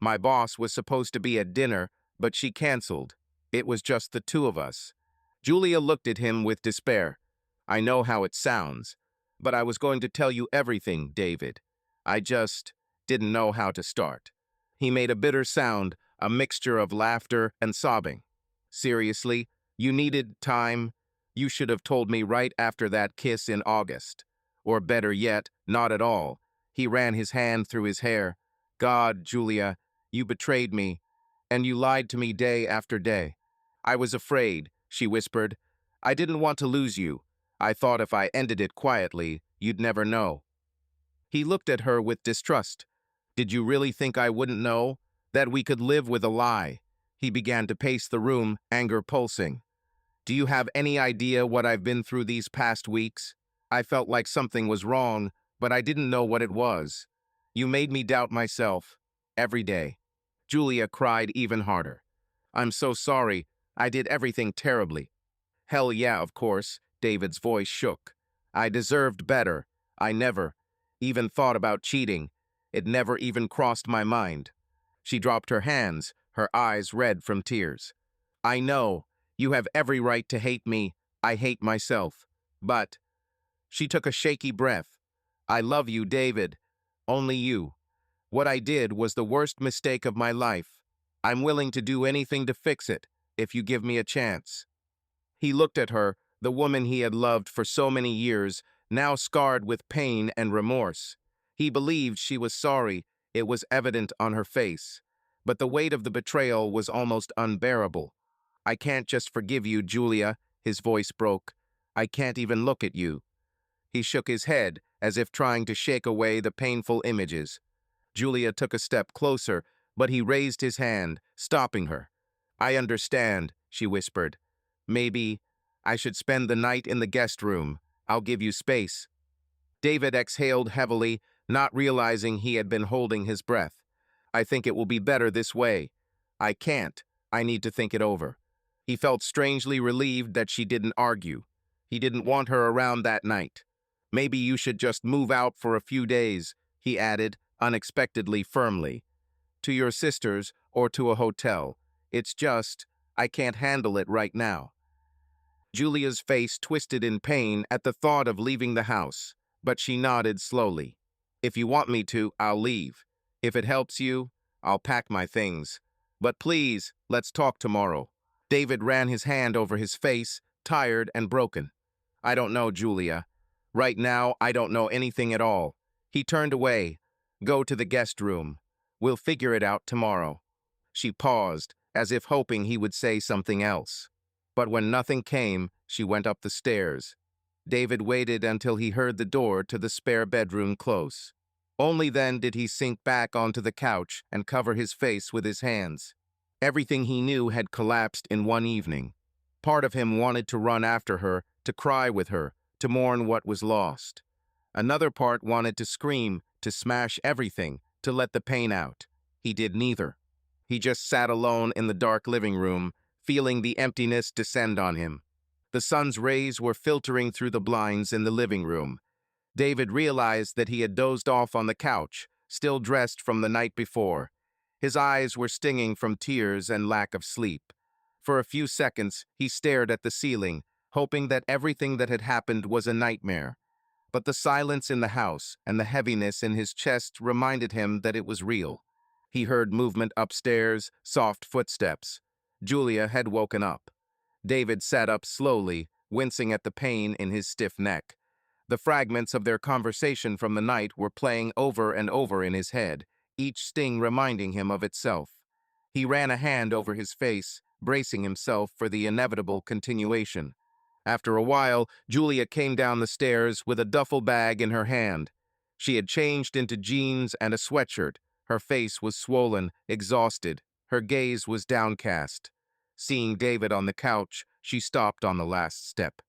My boss was supposed to be at dinner, but she canceled. It was just the two of us. Julia looked at him with despair. I know how it sounds, but I was going to tell you everything, David. I just didn't know how to start. He made a bitter sound, a mixture of laughter and sobbing. Seriously, you needed time? You should have told me right after that kiss in August. Or better yet, not at all. He ran his hand through his hair. God, Julia, you betrayed me, and you lied to me day after day. I was afraid, she whispered. I didn't want to lose you. I thought if I ended it quietly, you'd never know. He looked at her with distrust. Did you really think I wouldn't know? That we could live with a lie? He began to pace the room, anger pulsing. Do you have any idea what I've been through these past weeks? I felt like something was wrong, but I didn't know what it was. You made me doubt myself. Every day. Julia cried even harder. I'm so sorry. I did everything terribly. Hell yeah, of course. David's voice shook. I deserved better. I never even thought about cheating. It never even crossed my mind. She dropped her hands, her eyes red from tears. I know. You have every right to hate me. I hate myself. But she took a shaky breath. I love you, David. Only you. What I did was the worst mistake of my life. I'm willing to do anything to fix it, if you give me a chance. He looked at her, the woman he had loved for so many years, now scarred with pain and remorse. He believed she was sorry. It was evident on her face. But the weight of the betrayal was almost unbearable. I can't just forgive you, Julia, his voice broke. I can't even look at you. He shook his head, as if trying to shake away the painful images. Julia took a step closer, but he raised his hand, stopping her. I understand, she whispered. Maybe I should spend the night in the guest room. I'll give you space. David exhaled heavily, not realizing he had been holding his breath. I think it will be better this way. I can't. I need to think it over. He felt strangely relieved that she didn't argue. He didn't want her around that night. Maybe you should just move out for a few days, he added, unexpectedly firmly. To your sisters or to a hotel. It's just, I can't handle it right now. Julia's face twisted in pain at the thought of leaving the house, but she nodded slowly. If you want me to, I'll leave. If it helps you, I'll pack my things. But please, let's talk tomorrow. David ran his hand over his face, tired and broken. I don't know, Julia. Right now, I don't know anything at all. He turned away. Go to the guest room. We'll figure it out tomorrow. She paused, as if hoping he would say something else. But when nothing came, she went up the stairs. David waited until he heard the door to the spare bedroom close. Only then did he sink back onto the couch and cover his face with his hands. Everything he knew had collapsed in one evening. Part of him wanted to run after her, to cry with her, to mourn what was lost. Another part wanted to scream, to smash everything, to let the pain out. He did neither. He just sat alone in the dark living room, feeling the emptiness descend on him. The sun's rays were filtering through the blinds in the living room. David realized that he had dozed off on the couch, still dressed from the night before. His eyes were stinging from tears and lack of sleep. For a few seconds, he stared at the ceiling, hoping that everything that had happened was a nightmare. But the silence in the house and the heaviness in his chest reminded him that it was real. He heard movement upstairs, soft footsteps. Julia had woken up. David sat up slowly, wincing at the pain in his stiff neck. The fragments of their conversation from the night were playing over and over in his head, each sting reminding him of itself. He ran a hand over his face, bracing himself for the inevitable continuation. After a while, Julia came down the stairs with a duffel bag in her hand. She had changed into jeans and a sweatshirt. Her face was swollen, exhausted. Her gaze was downcast. Seeing David on the couch, she stopped on the last step.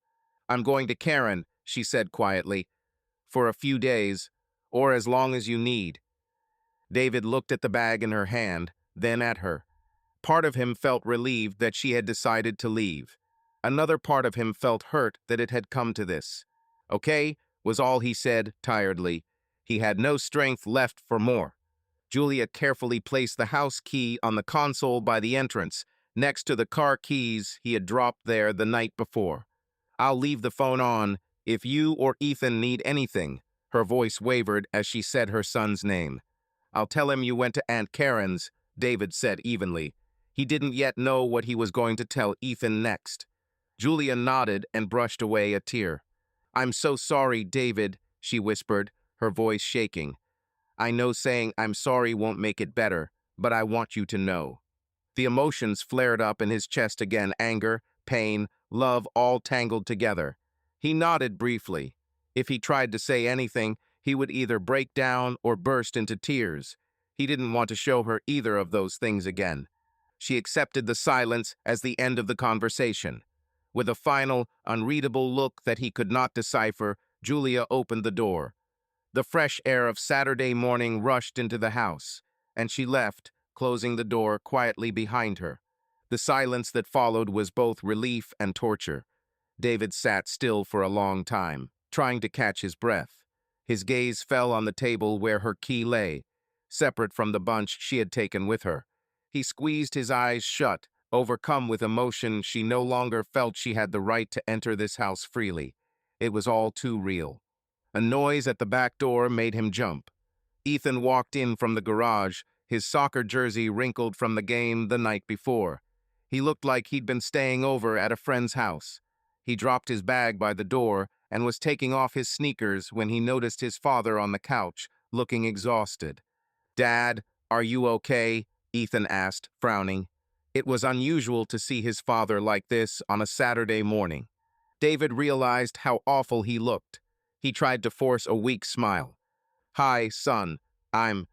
"I'm going to Karen," she said quietly, "for a few days, or as long as you need." David looked at the bag in her hand, then at her. Part of him felt relieved that she had decided to leave. Another part of him felt hurt that it had come to this. "Okay," was all he said, tiredly. He had no strength left for more. Julia carefully placed the house key on the console by the entrance, next to the car keys he had dropped there the night before. "I'll leave the phone on if you or Ethan need anything." Her voice wavered as she said her son's name. "I'll tell him you went to Aunt Karen's," David said evenly. He didn't yet know what he was going to tell Ethan next. Julia nodded and brushed away a tear. "I'm so sorry, David," she whispered, her voice shaking. "I know saying I'm sorry won't make it better, but I want you to know." The emotions flared up in his chest again, anger, pain, love, all tangled together. He nodded briefly. If he tried to say anything, he would either break down or burst into tears. He didn't want to show her either of those things again. She accepted the silence as the end of the conversation. With a final, unreadable look that he could not decipher, Julia opened the door. The fresh air of Saturday morning rushed into the house, and she left, closing the door quietly behind her. The silence that followed was both relief and torture. David sat still for a long time, trying to catch his breath. His gaze fell on the table where her key lay, separate from the bunch she had taken with her. He squeezed his eyes shut, overcome with emotion. She no longer felt she had the right to enter this house freely. It was all too real. A noise at the back door made him jump. Ethan walked in from the garage, his soccer jersey wrinkled from the game the night before. He looked like he'd been staying over at a friend's house. He dropped his bag by the door and was taking off his sneakers when he noticed his father on the couch, looking exhausted. "Dad, are you okay?" Ethan asked, frowning. It was unusual to see his father like this on a Saturday morning. David realized how awful he looked. He tried to force a weak smile. "Hi, son. I'm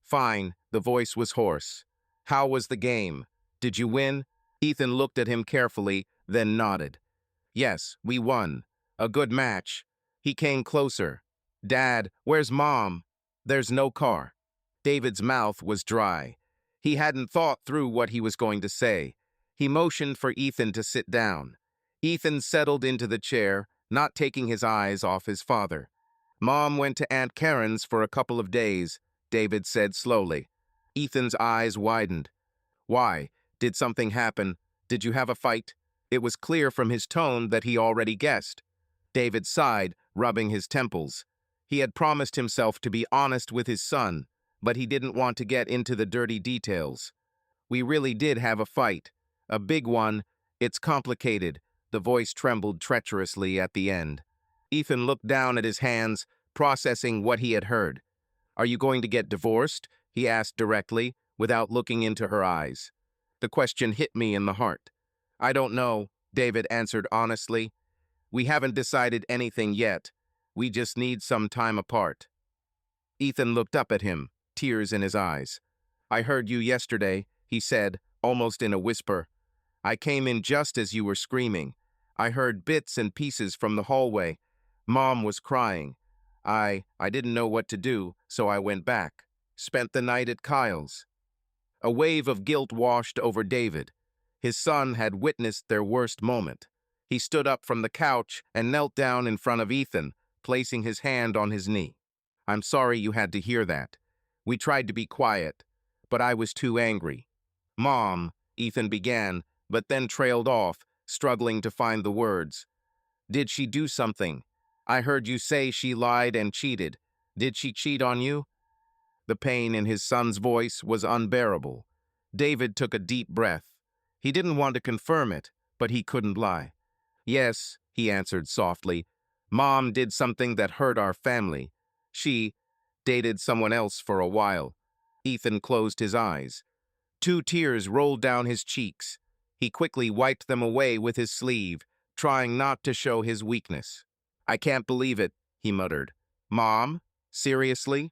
fine." The voice was hoarse. "How was the game? Did you win?" Ethan looked at him carefully, then nodded. "Yes, we won. A good match." He came closer. "Dad, where's Mom?" "There's no car." David's mouth was dry. He hadn't thought through what he was going to say. He motioned for Ethan to sit down. Ethan settled into the chair, not taking his eyes off his father. "Mom went to Aunt Karen's for a couple of days," David said slowly. Ethan's eyes widened. "Why? Did something happen? Did you have a fight?" It was clear from his tone that he already guessed. David sighed, rubbing his temples. He had promised himself to be honest with his son, but he didn't want to get into the dirty details. "We really did have a fight. A big one. It's complicated." The voice trembled treacherously at the end. Ethan looked down at his hands, processing what he had heard. "Are you going to get divorced?" he asked directly, without looking into her eyes. The question hit me in the heart. "I don't know," David answered honestly. "We haven't decided anything yet. We just need some time apart." Ethan looked up at him, tears in his eyes. "I heard you yesterday," he said, almost in a whisper. "I came in just as you were screaming. I heard bits and pieces from the hallway. Mom was crying. I didn't know what to do, so I went back. Spent the night at Kyle's." A wave of guilt washed over David. His son had witnessed their worst moment. He stood up from the couch and knelt down in front of Ethan, placing his hand on his knee. "I'm sorry you had to hear that. We tried to be quiet, but I was too angry." "Mom," Ethan began, but then trailed off, struggling to find the words. "Did she do something? I heard you say she lied and cheated. Did she cheat on you?" The pain in his son's voice was unbearable. David took a deep breath. He didn't want to confirm it, but he couldn't lie. "Yes," he answered softly. "Mom did something that hurt our family. She dated someone else for a while." Ethan closed his eyes. 2 tears rolled down his cheeks. He quickly wiped them away with his sleeve, trying not to show his weakness. "I can't believe it," he muttered. "Mom? Seriously?"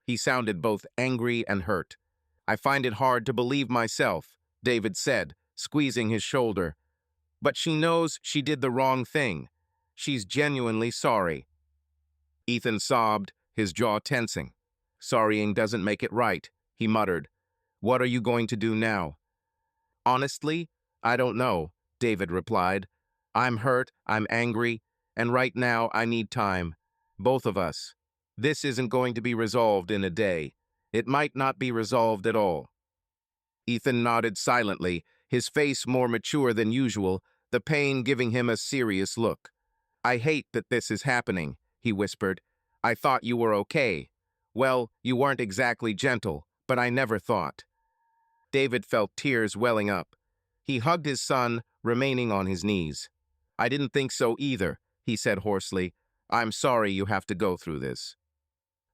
He sounded both angry and hurt. "I find it hard to believe myself," David said, squeezing his shoulder. "But she knows she did the wrong thing. She's genuinely sorry." Ethan sobbed, his jaw tensing. "Sorrying doesn't make it right," he muttered. "What are you going to do now?" "Honestly, I don't know," David replied. "I'm hurt, I'm angry, and right now I need time. Both of us. This isn't going to be resolved in a day. It might not be resolved at all." Ethan nodded silently, his face more mature than usual, the pain giving him a serious look. "I hate that this is happening," he whispered. "I thought you were okay. Well, you weren't exactly gentle, but I never thought." David felt tears welling up. He hugged his son, remaining on his knees. "I didn't think so either," he said hoarsely. "I'm sorry you have to go through this."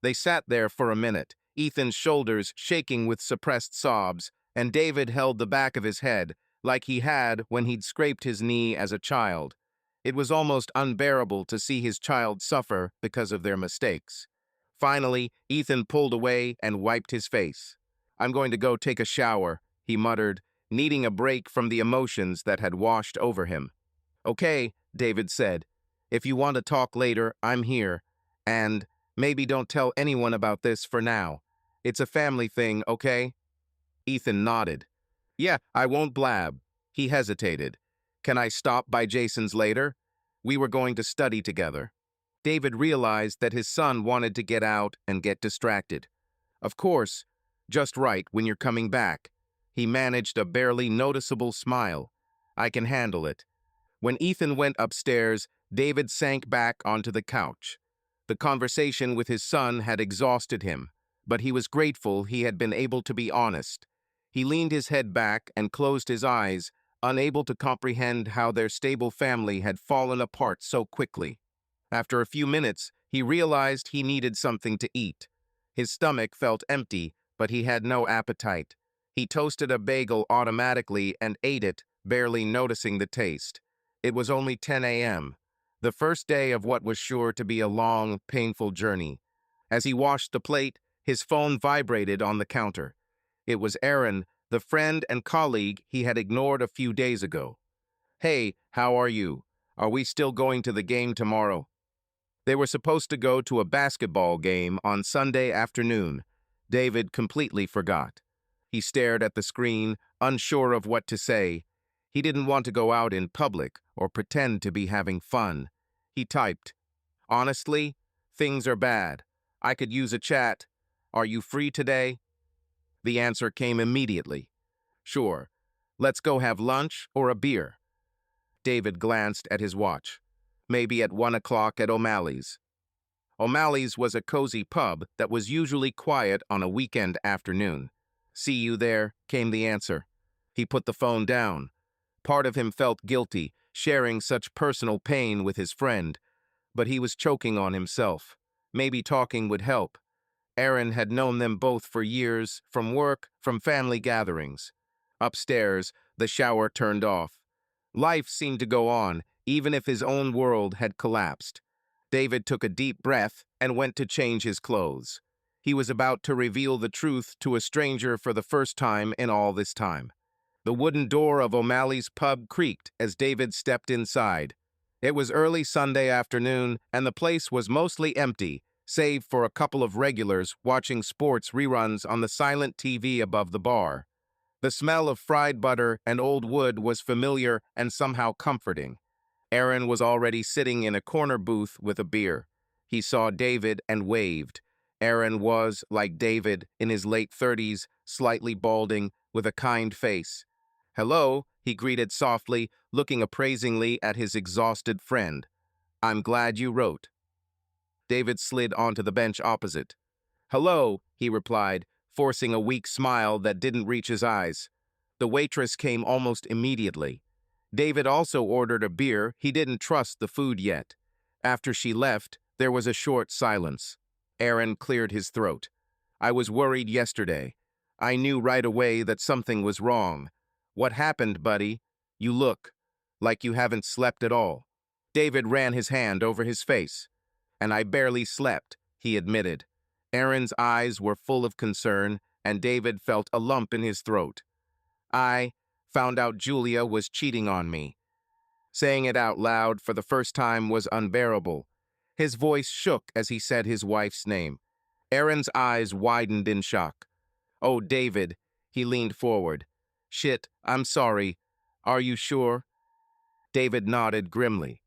They sat there for a minute, Ethan's shoulders shaking with suppressed sobs, and David held the back of his head, like he had when he'd scraped his knee as a child. It was almost unbearable to see his child suffer because of their mistakes. Finally, Ethan pulled away and wiped his face. "I'm going to go take a shower," he muttered, needing a break from the emotions that had washed over him. "Okay," David said. "If you want to talk later, I'm here. And maybe don't tell anyone about this for now. It's a family thing, okay?" Ethan nodded. "Yeah, I won't blab." He hesitated. "Can I stop by Jason's later? We were going to study together." David realized that his son wanted to get out and get distracted. "Of course, just right when you're coming back." He managed a barely noticeable smile. "I can handle it." When Ethan went upstairs, David sank back onto the couch. The conversation with his son had exhausted him, but he was grateful he had been able to be honest. He leaned his head back and closed his eyes, unable to comprehend how their stable family had fallen apart so quickly. After a few minutes, he realized he needed something to eat. His stomach felt empty, but he had no appetite. He toasted a bagel automatically and ate it, barely noticing the taste. It was only 10 a.m., the first day of what was sure to be a long, painful journey. As he washed the plate, his phone vibrated on the counter. It was Aaron, the friend and colleague he had ignored a few days ago. "Hey, how are you? Are we still going to the game tomorrow?" They were supposed to go to a basketball game on Sunday afternoon. David completely forgot. He stared at the screen, unsure of what to say. He didn't want to go out in public or pretend to be having fun. He typed, "Honestly, things are bad. I could use a chat. Are you free today?" The answer came immediately. "Sure. Let's go have lunch or a beer." David glanced at his watch. Maybe at 1 o'clock at O'Malley's. O'Malley's was a cozy pub that was usually quiet on a weekend afternoon. "See you there," came the answer. He put the phone down. Part of him felt guilty, sharing such personal pain with his friend, but he was choking on himself. Maybe talking would help. Aaron had known them both for years, from work, from family gatherings. Upstairs, the shower turned off. Life seemed to go on, even if his own world had collapsed. David took a deep breath and went to change his clothes. He was about to reveal the truth to a stranger for the first time in all this time. The wooden door of O'Malley's pub creaked as David stepped inside. It was early Sunday afternoon, and the place was mostly empty, save for a couple of regulars watching sports reruns on the silent TV above the bar. The smell of fried butter and old wood was familiar and somehow comforting. Aaron was already sitting in a corner booth with a beer. He saw David and waved. Aaron was, like David, in his late 30s, slightly balding, with a kind face. "Hello," he greeted softly, looking appraisingly at his exhausted friend. "I'm glad you wrote." David slid onto the bench opposite. "Hello," he replied, forcing a weak smile that didn't reach his eyes. The waitress came almost immediately. David also ordered a beer. He didn't trust the food yet. After she left, there was a short silence. Aaron cleared his throat. "I was worried yesterday. I knew right away that something was wrong. What happened, buddy? You look like you haven't slept at all." David ran his hand over his face. "And I barely slept," he admitted. Aaron's eyes were full of concern, and David felt a lump in his throat. "I found out Julia was cheating on me." Saying it out loud for the first time was unbearable. His voice shook as he said his wife's name. Aaron's eyes widened in shock. "Oh, David," he leaned forward. "Shit, I'm sorry. Are you sure?" David nodded grimly.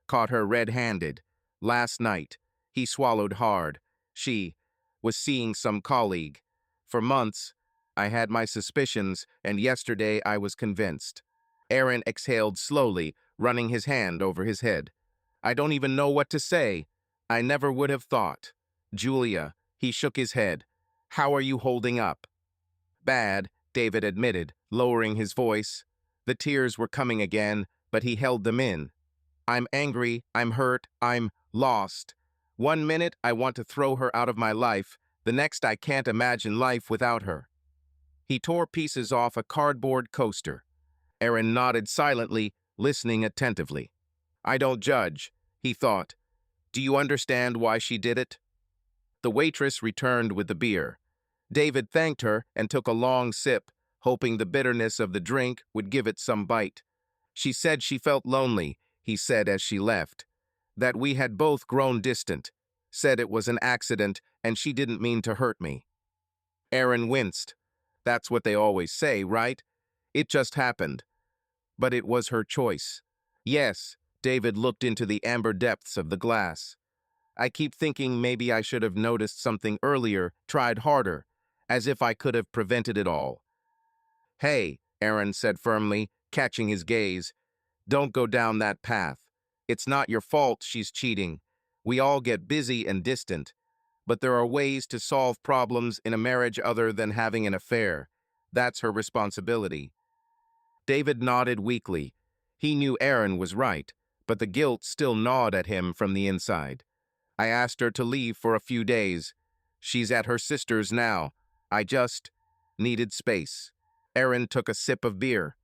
"Caught her red-handed. Last night." He swallowed hard. "She was seeing some colleague. For months, I had my suspicions, and yesterday I was convinced." Aaron exhaled slowly, running his hand over his head. "I don't even know what to say. I never would have thought." "Julia," he shook his head. "How are you holding up?" "Bad," David admitted, lowering his voice. The tears were coming again, but he held them in. "I'm angry, I'm hurt, I'm lost. One minute I want to throw her out of my life, the next I can't imagine life without her." He tore pieces off a cardboard coaster. Aaron nodded silently, listening attentively. "I don't judge," he thought. "Do you understand why she did it?" The waitress returned with the beer. David thanked her and took a long sip, hoping the bitterness of the drink would give it some bite. "She said she felt lonely," he said as she left. "That we had both grown distant. Said it was an accident and she didn't mean to hurt me." Aaron winced. That's what they always say, right? It just happened. But it was her choice. "Yes," David looked into the amber depths of the glass. "I keep thinking maybe I should have noticed something earlier, tried harder, as if I could have prevented it all." "Hey," Aaron said firmly, catching his gaze, "don't go down that path. It's not your fault she's cheating. We all get busy and distant. But there are ways to solve problems in a marriage other than having an affair. That's her responsibility." David nodded weakly. He knew Aaron was right, but the guilt still gnawed at him from the inside. "I asked her to leave for a few days. She's at her sister's now. I just needed space." Aaron took a sip of beer.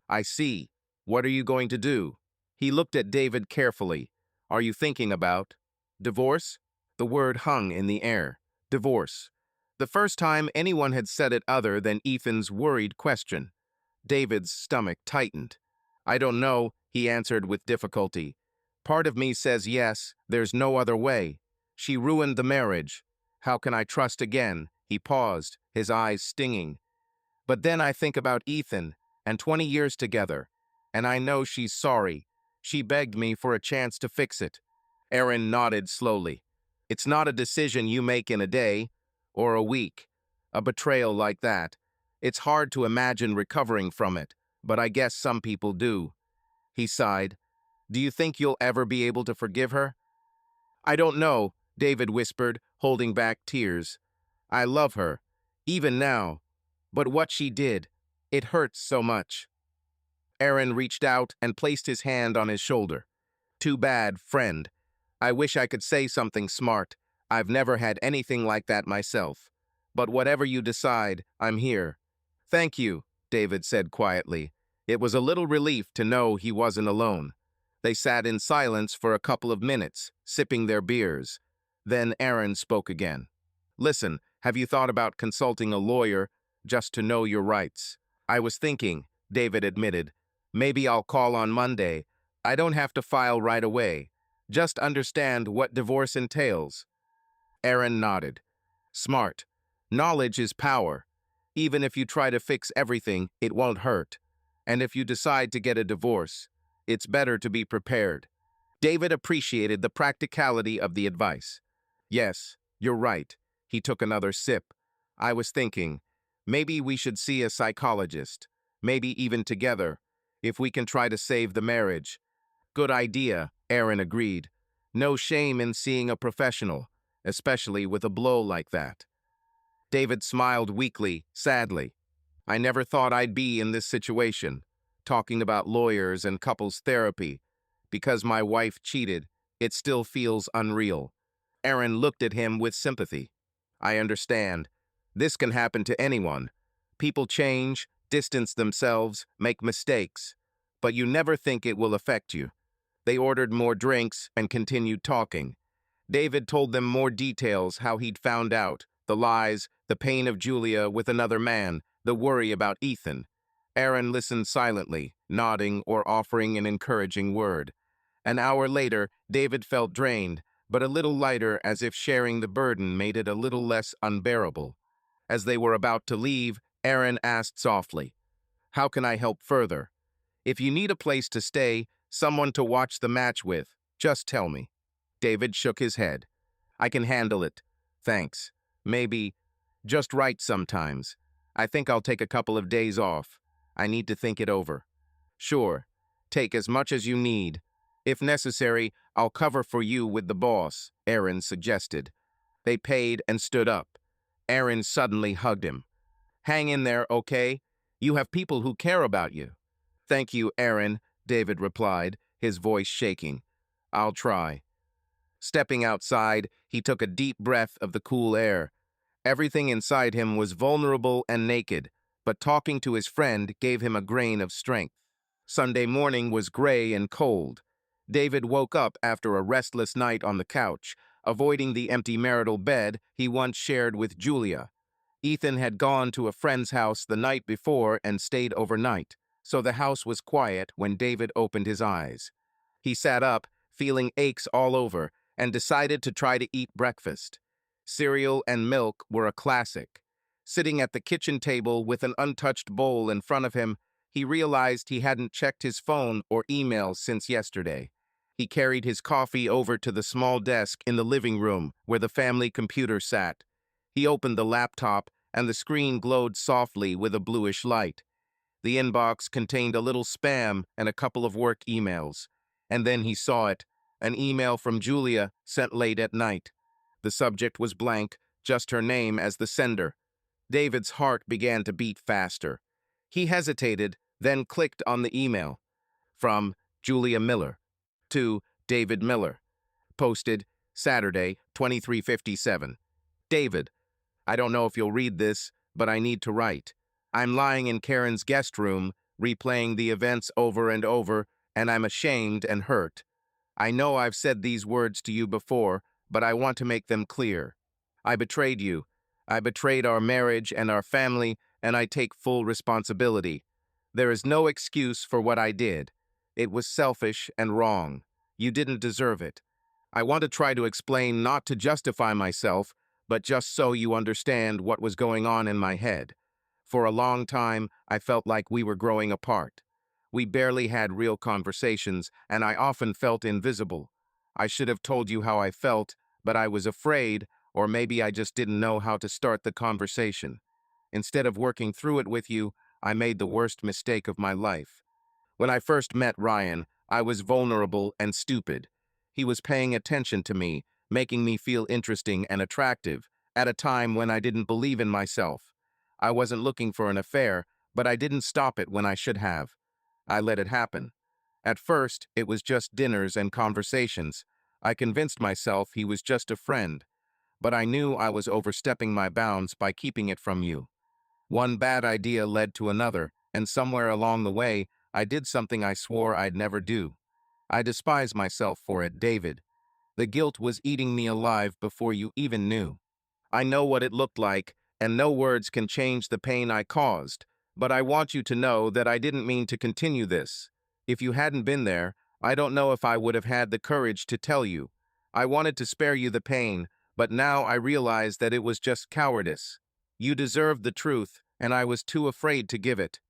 "I see. What are you going to do?" He looked at David carefully. "Are you thinking about divorce?" The word hung in the air. Divorce. The first time anyone had said it other than Ethan's worried question. David's stomach tightened. "I don't know," he answered with difficulty. "Part of me says yes, there's no other way. She ruined the marriage. How can I trust again?" He paused, his eyes stinging. "But then I think about Ethan, and 20 years together, and I know she's sorry. She begged me for a chance to fix it." Aaron nodded slowly. "It's not a decision you make in a day, or a week. A betrayal like that. It's hard to imagine recovering from it, but I guess some people do." He sighed. "Do you think you'll ever be able to forgive her?" "I don't know," David whispered, holding back tears. "I love her, even now. But what she did, it hurts so much." Aaron reached out and placed his hand on his shoulder. "Too bad, friend. I wish I could say something smart. I've never had anything like that myself. But whatever you decide, I'm here." "Thank you," David said quietly. It was a little relief to know he wasn't alone. They sat in silence for a couple of minutes, sipping their beers. Then Aaron spoke again. "Listen, have you thought about consulting a lawyer just to know your rights?" "I was thinking," David admitted. Maybe I'll call on Monday. I don't have to file right away. Just understand what divorce entails. Aaron nodded. Smart. Knowledge is power. Even if you try to fix everything, it won't hurt. And if you decide to get a divorce, it's better to be prepared. David appreciated the practicality of the advice. Yes, you're right. He took another sip. I was thinking, maybe we should see a psychologist. Maybe even together, if we can try to save the marriage. Good idea, Aaron agreed. No shame in seeing a professional, especially with a blow like that. David smiled weakly, sadly. I never thought I'd be in this situation, talking about lawyers and couples therapy. Because my wife cheated, it still feels unreal. Aaron looked at him with sympathy. I understand. This can happen to anyone. People change, distance themselves, make mistakes. But you never think it will affect you. They ordered more drinks and continued talking. David told them more details how he'd found out, the lies, the pain of Julia with another man, the worry about Ethan. Aaron listened silently, nodding or offering an encouraging word. An hour later, David felt drained, but a little lighter, as if sharing the burden made it a little less unbearable. As they were about to leave, Aaron asked softly, "How can I help further? If you need a place to stay, someone to watch the match with, just tell me." David shook his head. "I can handle it. Thanks. Maybe just write sometimes. I think I'll take a couple of days off. I need to think it over." "Sure. Take as much as you need. If necessary, I'll cover for you with the boss," Aaron suggested. They paid and stood up. Aaron suddenly hugged him. "Hang in there, okay? You have people who care about you." "Thank you, Aaron," David replied, his voice shaking. "I'll try." Stepping outside, he took a deep breath of the cool air. Everything inside him was vulnerable and naked, but talking to his friend gave him a grain of strength. Sunday morning was gray and cold. David woke up after a restless night on the couch, avoiding the empty marital bed he once shared with Julia. Ethan had gone to a friend's house the night before and stayed overnight, so the house was quiet when David opened his eyes. He sat up, feeling aches all over, and decided to try to eat breakfast. Cereal and milk were a classic. Sitting at the kitchen table with an untouched bowl in front of him, he realized he hadn't checked his phone or emails since yesterday. He carried his coffee over to the small desk in the living room where the family computer sat. He opened the laptop, and the screen glowed softly with a bluish light. The inbox contained a little spam and a couple of work emails. And then he saw it, an email from Julia sent late at night. The subject was blank, just her name as the sender. David's heart began to beat faster. He hesitated, then clicked on the email. From Julia Miller to David Miller. Posted Saturday, 23:57. David, I don't know if you'll read this, but I need to write. I'm lying in Karen's guest room, replaying the events over and over, and I'm ashamed and hurt. I know I've said these words to you before, but I want to make them clear. I betrayed you. I betrayed our marriage and our family, and I take full responsibility. There is no excuse for what I did. It was selfish and wrong. You didn't deserve it. I want to try to explain, not to justify myself, but just so you understand what was going on in my head. For a long time, I felt like we were growing apart. We barely had real conversations, and I often felt invisible. I should have told you how I felt, but I was afraid, or maybe I just didn't know how to start the conversation. Instead of working through it with you, I made the worst mistake of my life. When I first met Ryan, I was vulnerable and stupid. He was paying attention to me, making me feel interesting and attractive, at a time when I didn't believe in myself. I wasn't looking for an affair, but I didn't stop it when I should have. I let it happen. At first, it was just dinners and conversations. I convinced myself he was just a friend, but I knew I was overstepping my bounds by keeping it from you. One bad idea led to another, and somewhere along the way, I did something I swore I'd never do. I despise myself for it, David. The guilt was eating me alive before you even knew. I know what it looked like, and no words can change the pain I caused, But I want you to know that I didn't mean to continue this. If you hadn't been there, I don't know if I would have had the courage to tell you. I wanted to spare you the pain, but now I realize that it was just cowardice. You deserved the truth, and I was too afraid to give it.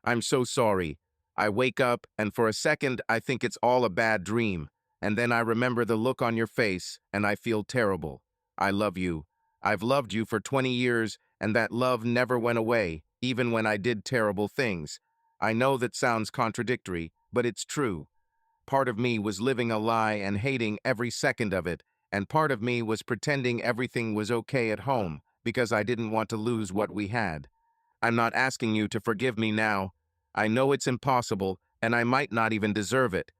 I'm so sorry. I wake up, and for a second I think it's all a bad dream, and then I remember the look on your face, and I feel terrible. I love you. I've loved you for 20 years, and that love never went away, even when I did terrible things. I know that sounds contradictory, but it's true. Part of me was living a lie and hating every second of it, and part of me was pretending everything was okay at home because I didn't want to lose what we had. I'm not asking you to forgive me now. I know it's impossible, and I might not even deserve it.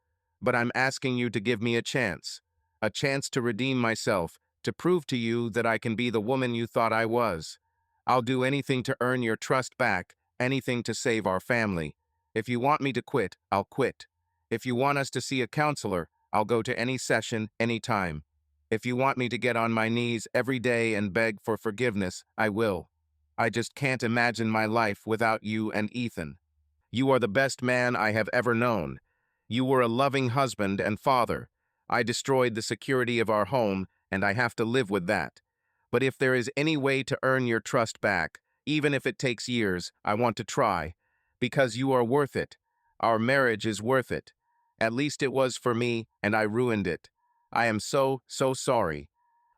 But I'm asking you to give me a chance to redeem myself, to prove to you that I can be the woman you thought I was. I'll do anything to earn your trust back, anything to save our family. If you want me to quit, I'll quit. If you want us to see a counselor, I'll go to any session, anytime. If you want me to get on my knees every day and beg for forgiveness, I will. I just can't imagine my life without you and Ethan. You are the best man I have ever known. You were a loving husband and father. I destroyed the security of our home, and I have to live with that. But if there is any way to earn your trust back, even if it takes years, I want to try. Because you are worth it. Our marriage is worth it. At least it was for me, and I ruined it. I am so sorry.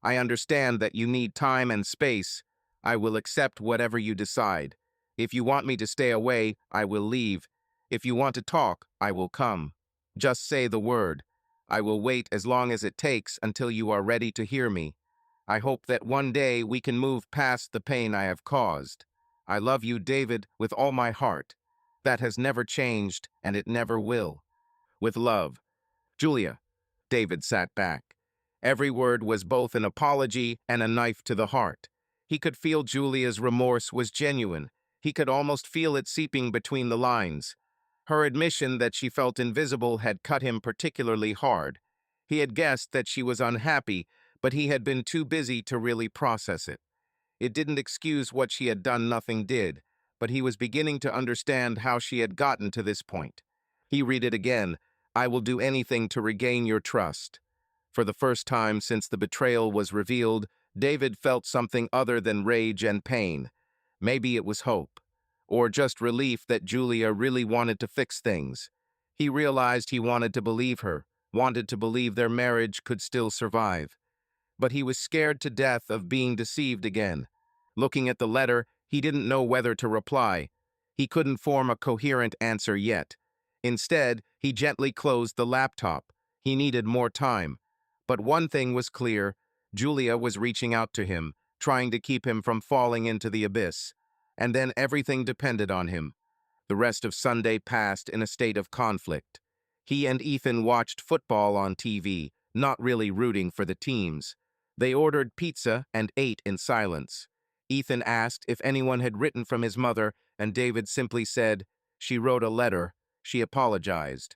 I understand that you need time and space. I will accept whatever you decide. If you want me to stay away, I will leave. If you want to talk, I will come. Just say the word. I will wait as long as it takes until you are ready to hear me. I hope that one day we can move past the pain I have caused. I love you, David, with all my heart. That has never changed, and it never will. With love, Julia. David sat back. Every word was both an apology and a knife to the heart. He could feel Julia's remorse was genuine. He could almost feel it seeping between the lines. Her admission that she felt invisible had cut him particularly hard. He had guessed that she was unhappy, but he had been too busy to really process it. It didn't excuse what she had done, nothing did, but he was beginning to understand how she had gotten to this point. He read it again. I will do anything to regain your trust. For the first time since the betrayal was revealed, David felt something other than rage and pain. Maybe it was hope, or just relief that Julia really wanted to fix things. He realized he wanted to believe her, wanted to believe their marriage could still survive. But he was scared to death of being deceived again. Looking at the letter, he didn't know whether to reply. He couldn't form a coherent answer yet. Instead, he gently closed the laptop. He needed more time. But one thing was clear. Julia was reaching out to him, trying to keep him from falling into the abyss. And then everything depended on him. The rest of Sunday passed in a state of conflict. He and Ethan watched football on TV, not really rooting for the teams. They ordered pizza and ate in silence. Ethan asked if anyone had written from his mother, and David simply said, "She wrote a letter. She apologized."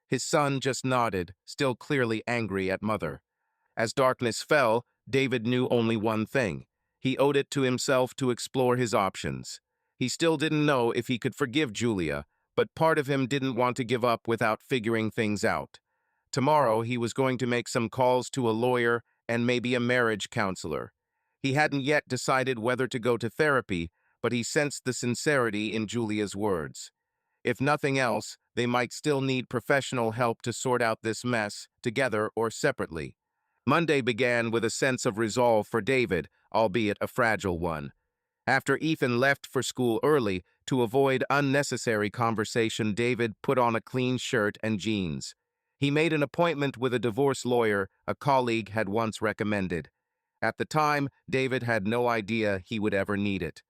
His son just nodded, still clearly angry at mother. As darkness fell, David knew only one thing. He owed it to himself to explore his options. He still didn't know if he could forgive Julia, but part of him didn't want to give up without figuring things out. Tomorrow, he was going to make some calls to a lawyer and maybe a marriage counselor. He hadn't yet decided whether to go to therapy, but he sensed the sincerity in Julia's words. If nothing else, they might still need professional help to sort out this mess, together or separately. Monday began with a sense of resolve for David, albeit a fragile one. After Ethan left for school early, to avoid unnecessary conversation, David put on a clean shirt and jeans. He made an appointment with a divorce lawyer a colleague had once recommended. At the time, David had no idea he would ever need it.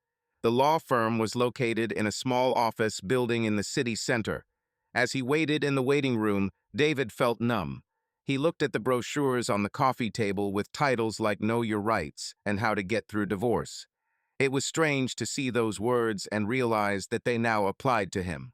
The law firm was located in a small office building in the city center. As he waited in the waiting room, David felt numb. He looked at the brochures on the coffee table with titles like Know Your Rights and How to Get Through Divorce. It was strange to see those words and realize that they now applied to him.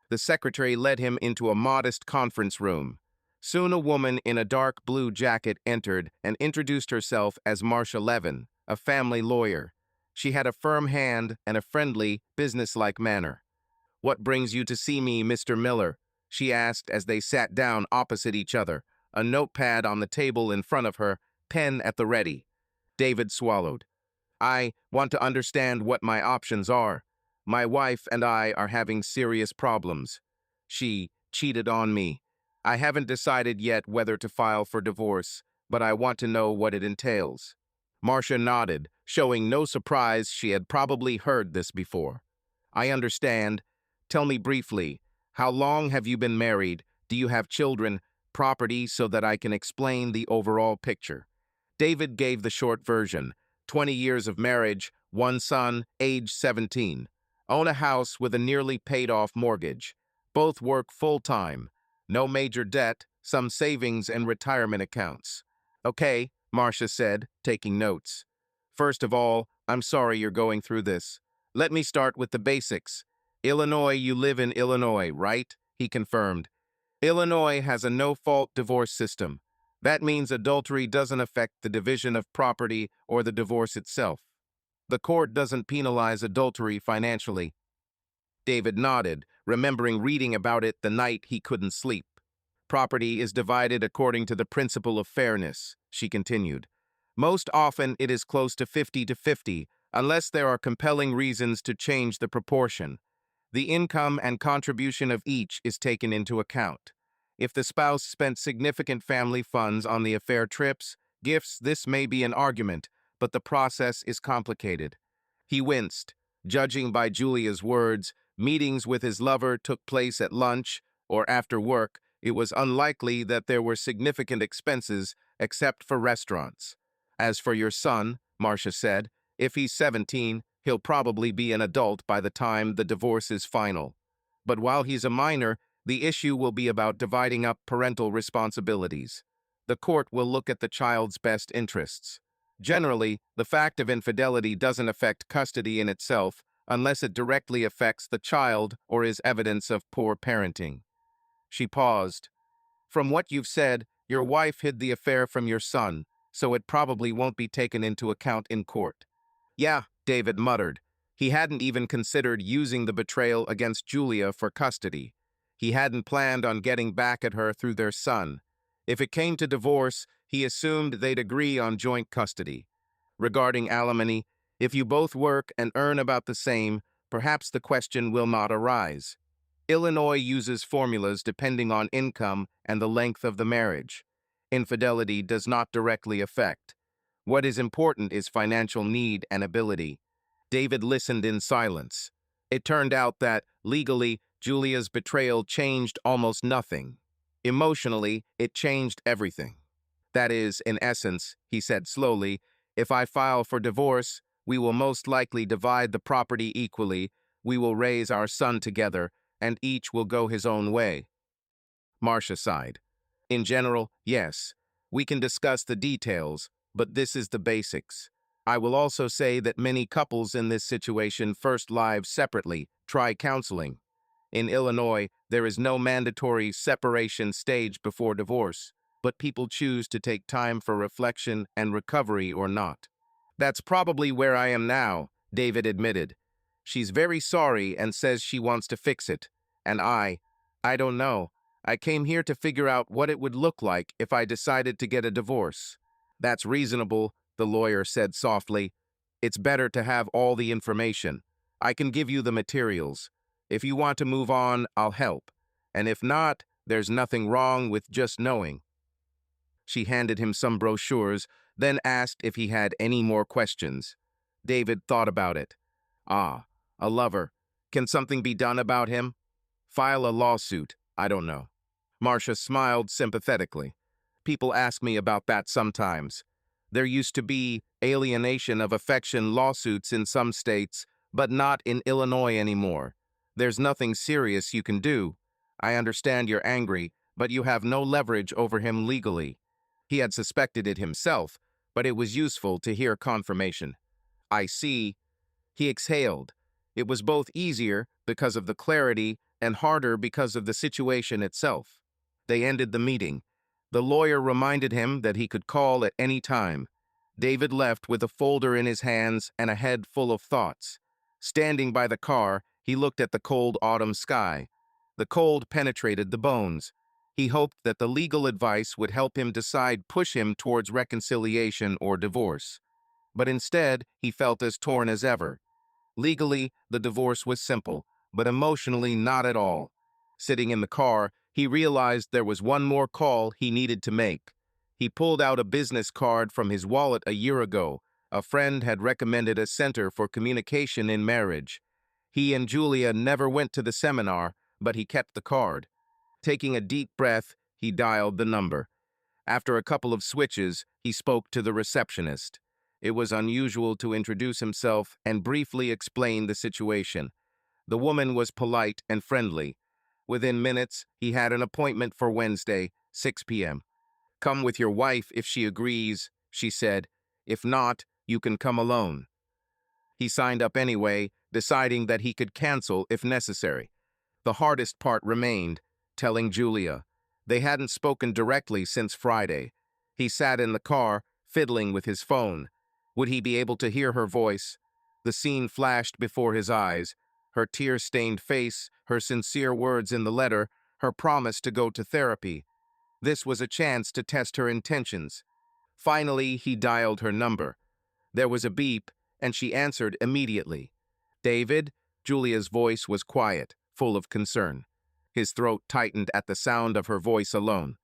The secretary led him into a modest conference room. Soon a woman in a dark blue jacket entered and introduced herself as Marcia Levin, a family lawyer. She had a firm hand and a friendly, businesslike manner. "What brings you to see me, Mr. Miller?" she asked as they sat down opposite each other, a notepad on the table in front of her, pen at the ready. David swallowed. "I want to understand what my options are. My wife and I are having serious problems. She cheated on me. I haven't decided yet whether to file for divorce, but I want to know what it entails." Marcia nodded, showing no surprise she had probably heard this before. "I understand. Tell me briefly, how long have you been married? Do you have children, property, so that I can explain the overall picture?" David gave the short version. 20 years of marriage, one son, age 17. Own a house with a nearly paid-off mortgage. Both work full-time. No major debt, some savings and retirement accounts. "Okay," Marcia said, taking notes. "First of all, I'm sorry you're going through this. Let me start with the basics. Illinois, you live in Illinois, right?" he confirmed. "Illinois has a no-fault divorce system. That means adultery doesn't affect the division of property or the divorce itself. The court doesn't penalize adultery financially." David nodded, remembering reading about it the night he couldn't sleep. "Property is divided according to the principle of fairness," she continued. "Most often it is close to 50 to 50, unless there are compelling reasons to change the proportion. The income and contribution of each is taken into account. If the spouse spent significant family funds on the affair trips, gifts, this may be an argument, but the process is complicated." He winced. Judging by Julia's words, meetings with his lover took place at lunch or after work. It was unlikely that there were significant expenses except for restaurants. "As for your son," Marcia said, "if he's 17, he'll probably be an adult by the time the divorce is final. But while he's a minor, the issue will be about dividing up parental responsibilities. The court will look at the child's best interests. Generally, the fact of infidelity doesn't affect custody in itself unless it directly affects the child or is evidence of poor parenting." She paused. "From what you've said, your wife hid the affair from your son, so it probably won't be taken into account in court." "Yeah," David muttered. He hadn't even considered using the betrayal against Julia for custody. He hadn't planned on getting back at her through their son. If it came to divorce, he assumed they'd agree on joint custody. Regarding alimony, if you both work and earn about the same, perhaps the question will not arise. Illinois uses formulas depending on income and the length of the marriage. Infidelity does not directly affect. What is important is financial need and ability. David listened in silence. It turned out that, legally, Julia's betrayal changed almost nothing. Emotionally, it changed everything. "That is, in essence," he said slowly, "if I file for divorce, we will most likely divide the property equally, we will raise our son together, and each will go his own way." Marcia sighed. "In general, yes. We can discuss the details, but this is the basics. I will also say that many couples in this situation first live separately, try counseling. In Illinois, there is no mandatory separation stage before divorce, but people choose to take time for reflection and recovery or not." "That's probably where I am now," David admitted. "She's very sorry and says she wants to fix it. And I don't know. I came here to figure out what it would look like if I decided to get a divorce." "That's reasonable," the lawyer said softly. "It's better to have all the information. I can give you the materials. If you want to move on, I'll help. And if not, there's nothing wrong with just knowing." She handed him some brochures, then asked if he had any more questions. David thought about it. "Ah, a lover. Can something be done about him?" "File a lawsuit. I don't know." Marcia smiled sympathetically. "People ask me about that sometimes. There used to be alienation of affection lawsuits in some states, but not in Illinois anymore. There's nothing serious you can do. I understand you're angry, but you have no leverage over him legally." He had suspected it himself, but it was useful to hear confirmation. "I see." He exhaled. It was both easier because of the clarity and harder because of the situation itself. They ended the meeting. The lawyer reminded him that he could call at any time. David left with a folder in his hands and a head full of thoughts. Standing by the car, he looked at the cold autumn sky. The cold penetrated the bones. He hoped that the legal advice would help him push him towards reconciliation or divorce. But instead, he felt as torn as ever. Legally, the divorce was simple, but emotionally not at all. Sitting in the car, he realized there was one more call he needed to make. He pulled out a business card from his wallet a year ago. A friend had recommended a center for communication in marriage. He and Julia never went to the seminar, but he kept the card. Taking a deep breath, he dialed the number. After a couple of switches, he spoke to the receptionist. It was unusual to introduce himself and briefly explain the situation. The woman was polite and friendly. Within minutes, he had an appointment for Wednesday, 6 p.m. "Come with your wife if she agrees," she said. "If not, you can come alone." He signed up anyway, deciding that he could cancel if necessary. The hardest part remained, telling Julia. They hadn't spoken directly since Friday. He sat in the car, fiddling with his phone. Would he be able to hear her voice? The scene flashed before his eyes. Her tear-stained face, her sincere words in the letter, her promise to go to therapy. This was a chance to test her intentions. Finally, he dialed her number. There was a beep, and she answered immediately. "David?" Julia's voice was quiet, full of concern. His throat tightened at the sound of her voice alone.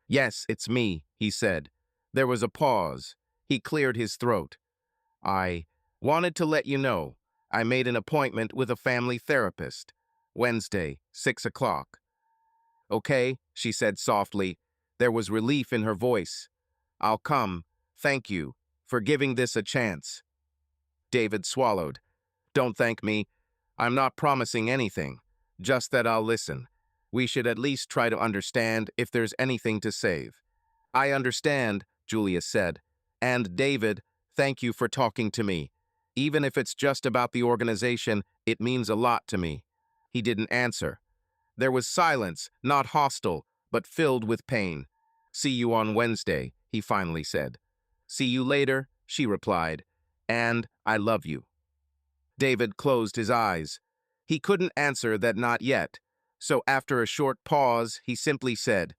"Yes, it's me," he said. There was a pause. He cleared his throat. "I wanted to let you know. I made an appointment with a family therapist. Wednesday, 6 o'clock. "Okay," she said softly. There was relief in her voice. "I'll come. Thank you for giving this a chance." David swallowed. "Don't thank me. I'm not promising anything, just that I'll listen. We should at least try to understand if there's anything to save." "I understand," Julia said. "And David, thank you for talking to me. Even if it's just about the organization, it means a lot to me." He didn't answer. There was silence, not hostile, but filled with pain. "See you on Wednesday," he finally said. "See you later," she replied. "And I love you." David closed his eyes. He couldn't answer that not yet, so after a short pause, he simply said,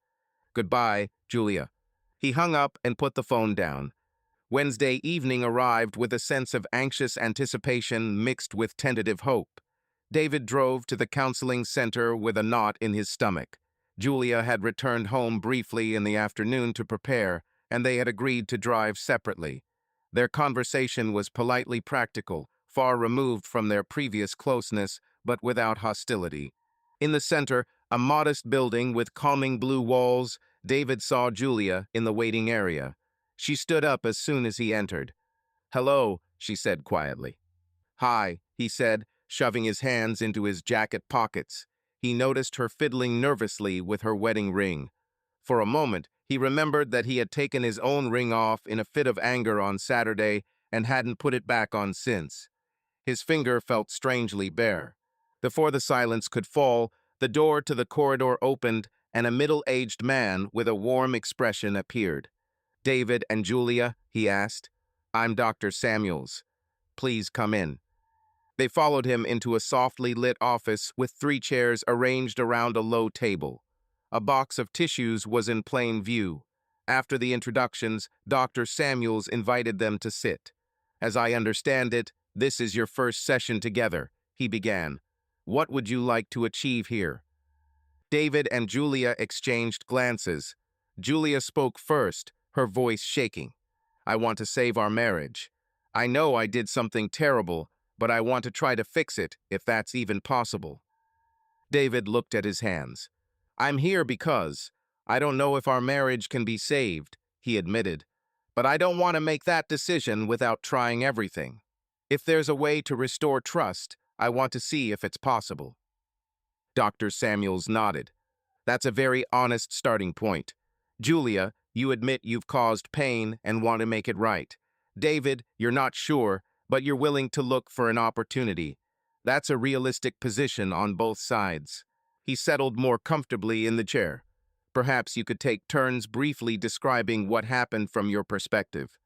"Goodbye, Julia." He hung up and put the phone down. Wednesday evening arrived with a sense of anxious anticipation mixed with tentative hope. David drove to the counseling center with a knot in his stomach. Julia had returned home briefly in the afternoon to prepare, and they had agreed to drive separately. Their conversation was politely practical, far removed from their previous closeness, but without hostility. In the center, a modest building with calming blue walls, David saw Julia in the waiting area. She stood up as soon as he entered. "Hello," she said quietly. "Hi," he said, shoving his hands into his jacket pockets. He noticed her fiddling nervously with her wedding ring. For a moment, he remembered that he had taken his own ring off in a fit of anger on Saturday and hadn't put it back on since. His finger felt strangely bare. Before the silence could fall, the door to the corridor opened and a middle-aged man with a warm expression appeared. "David and Julia?" he asked. "I'm Dr. Samuels. Please come in." They followed him into a softly lit office with 3 chairs arranged around a low table. A box of tissues was in plain view. After the introductions, Dr. Samuels invited them to sit. "As I understand it, this is your first session together," he began. "What would you like to achieve here?" David and Julia exchanged glances. Julia spoke first, her voice shaking. "I want to save our marriage. I know I did something terrible, but I want to try to fix it, if that's even possible." David looked at his hands. "I'm here because I don't know if our marriage can be saved," he admitted. "But I don't want to make that decision without trying everything. If there's a way to restore trust, I want to see if it's possible." Dr. Samuels nodded. "That's a very honest starting point. Julia, you admit you've caused pain and want to make it right. David, you're not sure, but you're willing to look for an opportunity. That's a realistic position on both sides." He settled more comfortably in the chair. "Perhaps you could take turns briefly describing what happened from your perspective."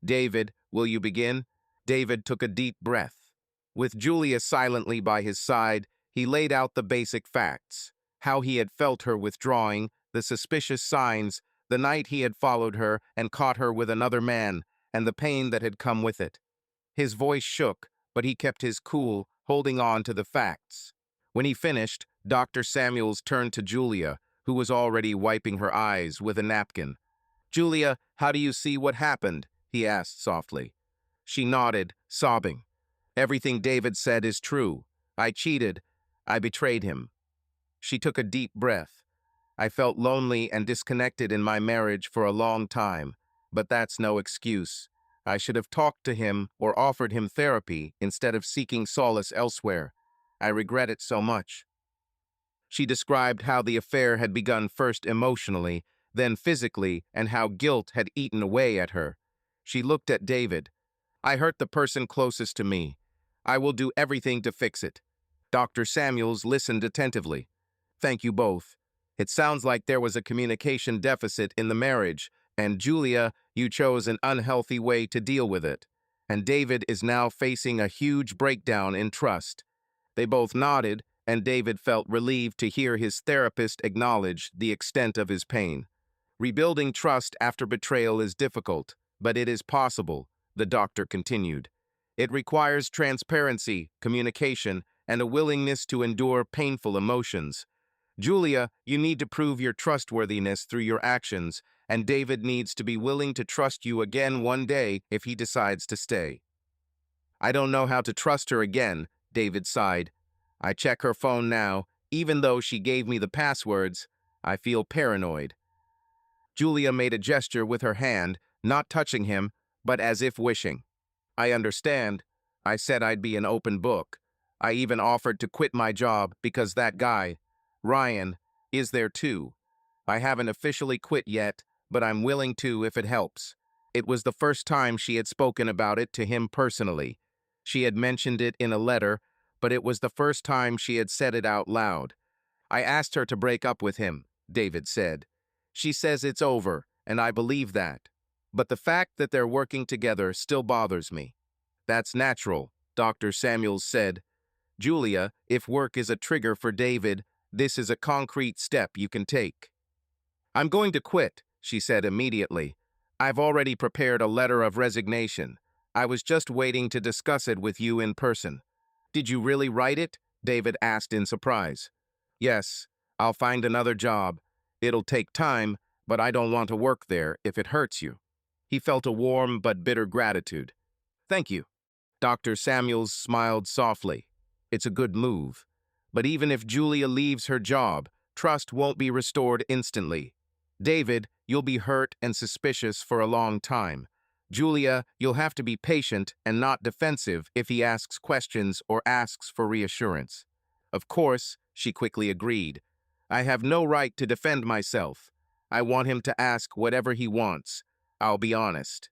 David, will you begin? David took a deep breath. With Julia silently by his side, he laid out the basic facts. How he had felt her withdrawing, the suspicious signs, the night he had followed her and caught her with another man, and the pain that had come with it. His voice shook, but he kept his cool, holding on to the facts. When he finished, Dr. Samuels turned to Julia, who was already wiping her eyes with a napkin. "Julia, how do you see what happened?" he asked softly. She nodded, sobbing. "Everything David said is true. I cheated. I betrayed him." She took a deep breath. "I felt lonely and disconnected in my marriage for a long time, but that's no excuse. I should have talked to him or offered him therapy instead of seeking solace elsewhere. I regret it so much." She described how the affair had begun first emotionally, then physically, and how guilt had eaten away at her. She looked at David. "I hurt the person closest to me. I will do everything to fix it." Dr. Samuels listened attentively. "Thank you both. It sounds like there was a communication deficit in the marriage, and Julia, you chose an unhealthy way to deal with it. And David is now facing a huge breakdown in trust." They both nodded, and David felt relieved to hear his therapist acknowledge the extent of his pain. "Rebuilding trust after betrayal is difficult, but it is possible," the doctor continued. "It requires transparency, communication, and a willingness to endure painful emotions. Julia, you need to prove your trustworthiness through your actions, and David needs to be willing to trust you again one day if he decides to stay." "I don't know how to trust her again," David sighed. "I check her phone now. Even though she gave me the passwords, I feel paranoid." Julia made a gesture with her hand, not touching him, but as if wishing. "I understand. I said I'd be an open book. I even offered to quit my job because that guy, Ryan, is there too. I haven't officially quit yet, but I'm willing to if it helps." It was the first time she had spoken about it to him personally. She had mentioned it in a letter, but it was the first time she had said it out loud. "I asked her to break up with him," David said. "She says it's over, and I believe that. But the fact that they're working together still bothers me." "That's natural," Dr. Samuels said. "Julia, if work is a trigger for David, this is a concrete step you can take." "I'm going to quit," she said immediately. "I've already prepared a letter of resignation. I was just waiting to discuss it with you in person." "Did you really write it?" David asked in surprise. "Yes, I'll find another job. It'll take time, but I don't want to work there if it hurts you." He felt a warm but bitter gratitude. "Thank you." Dr. Samuels smiled softly. "It's a good move. But even if Julia leaves her job, trust won't be restored instantly. David, you'll be hurt and suspicious for a long time. Julia, you'll have to be patient and not defensive if he asks questions or asks for reassurance." "Of course," she quickly agreed. "I have no right to defend myself. I want him to ask whatever he wants. I'll be honest."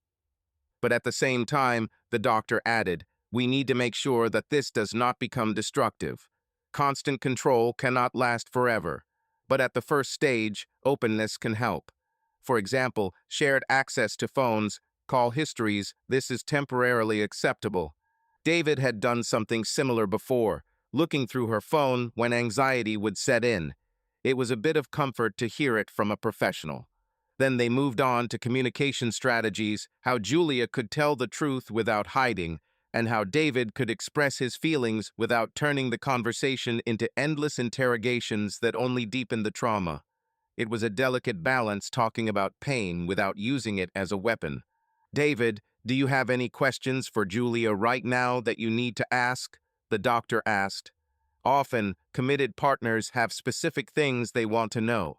But at the same time, the doctor added, "We need to make sure that this does not become destructive. Constant control cannot last forever. But at the first stage, openness can help. For example, shared access to phones, call histories. This is temporarily acceptable." David had done something similar before, looking through her phone when anxiety would set in. It was a bit of comfort to hear it from a professional. Then they moved on to communication strategies, how Julia could tell the truth without hiding, and how David could express his feelings without turning the conversation into endless interrogations that only deepened the trauma. It was a delicate balance talking about pain without using it as a weapon. "David, do you have any questions for Julia right now that you need to ask?" the doctor asked. Often, committed partners have specific things they want to know.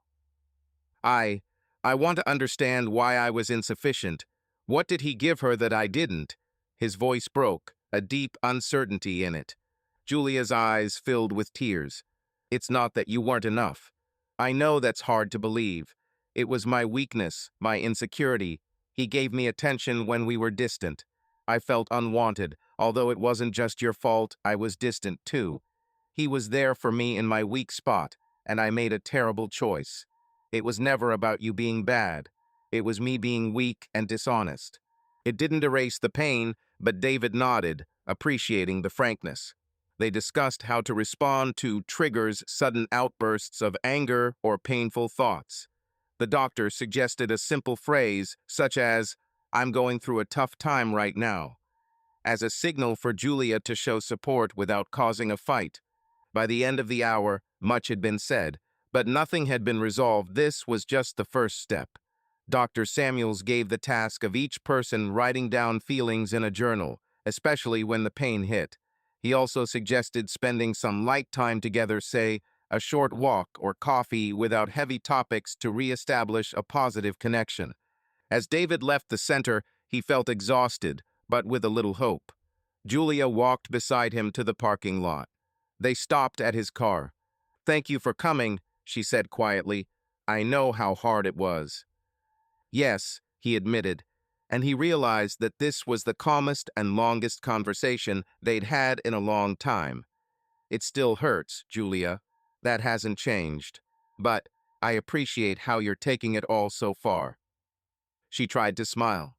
I want to understand why I was insufficient. What did he give her that I didn't?" His voice broke, a deep uncertainty in it. Julia's eyes filled with tears. "It's not that you weren't enough. I know that's hard to believe. It was my weakness, my insecurity. He gave me attention when we were distant. I felt unwanted. Although it wasn't just your fault, I was distant too. He was there for me in my weak spot, and I made a terrible choice. It was never about you being bad. It was me being weak and dishonest." It didn't erase the pain, but David nodded, appreciating the frankness. They discussed how to respond to triggers, sudden outbursts of anger, or painful thoughts. The doctor suggested a simple phrase, such as, "I'm going through a tough time right now," as a signal for Julia to show support without causing a fight. By the end of the hour, much had been said, but nothing had been resolved. This was just the first step. Dr. Samuels gave the task of each person writing down feelings in a journal, especially when the pain hit. He also suggested spending some light time together, say, a short walk or coffee without heavy topics to reestablish a positive connection. As David left the center, he felt exhausted, but with a little hope. Julia walked beside him to the parking lot. They stopped at his car. "Thank you for coming," she said quietly. "I know how hard it was." "Yes," he admitted, and he realized that this was the calmest and longest conversation they'd had in a long time. "It still hurts, Julia. That hasn't changed. But I appreciate how you're taking it all so far." She tried to smile.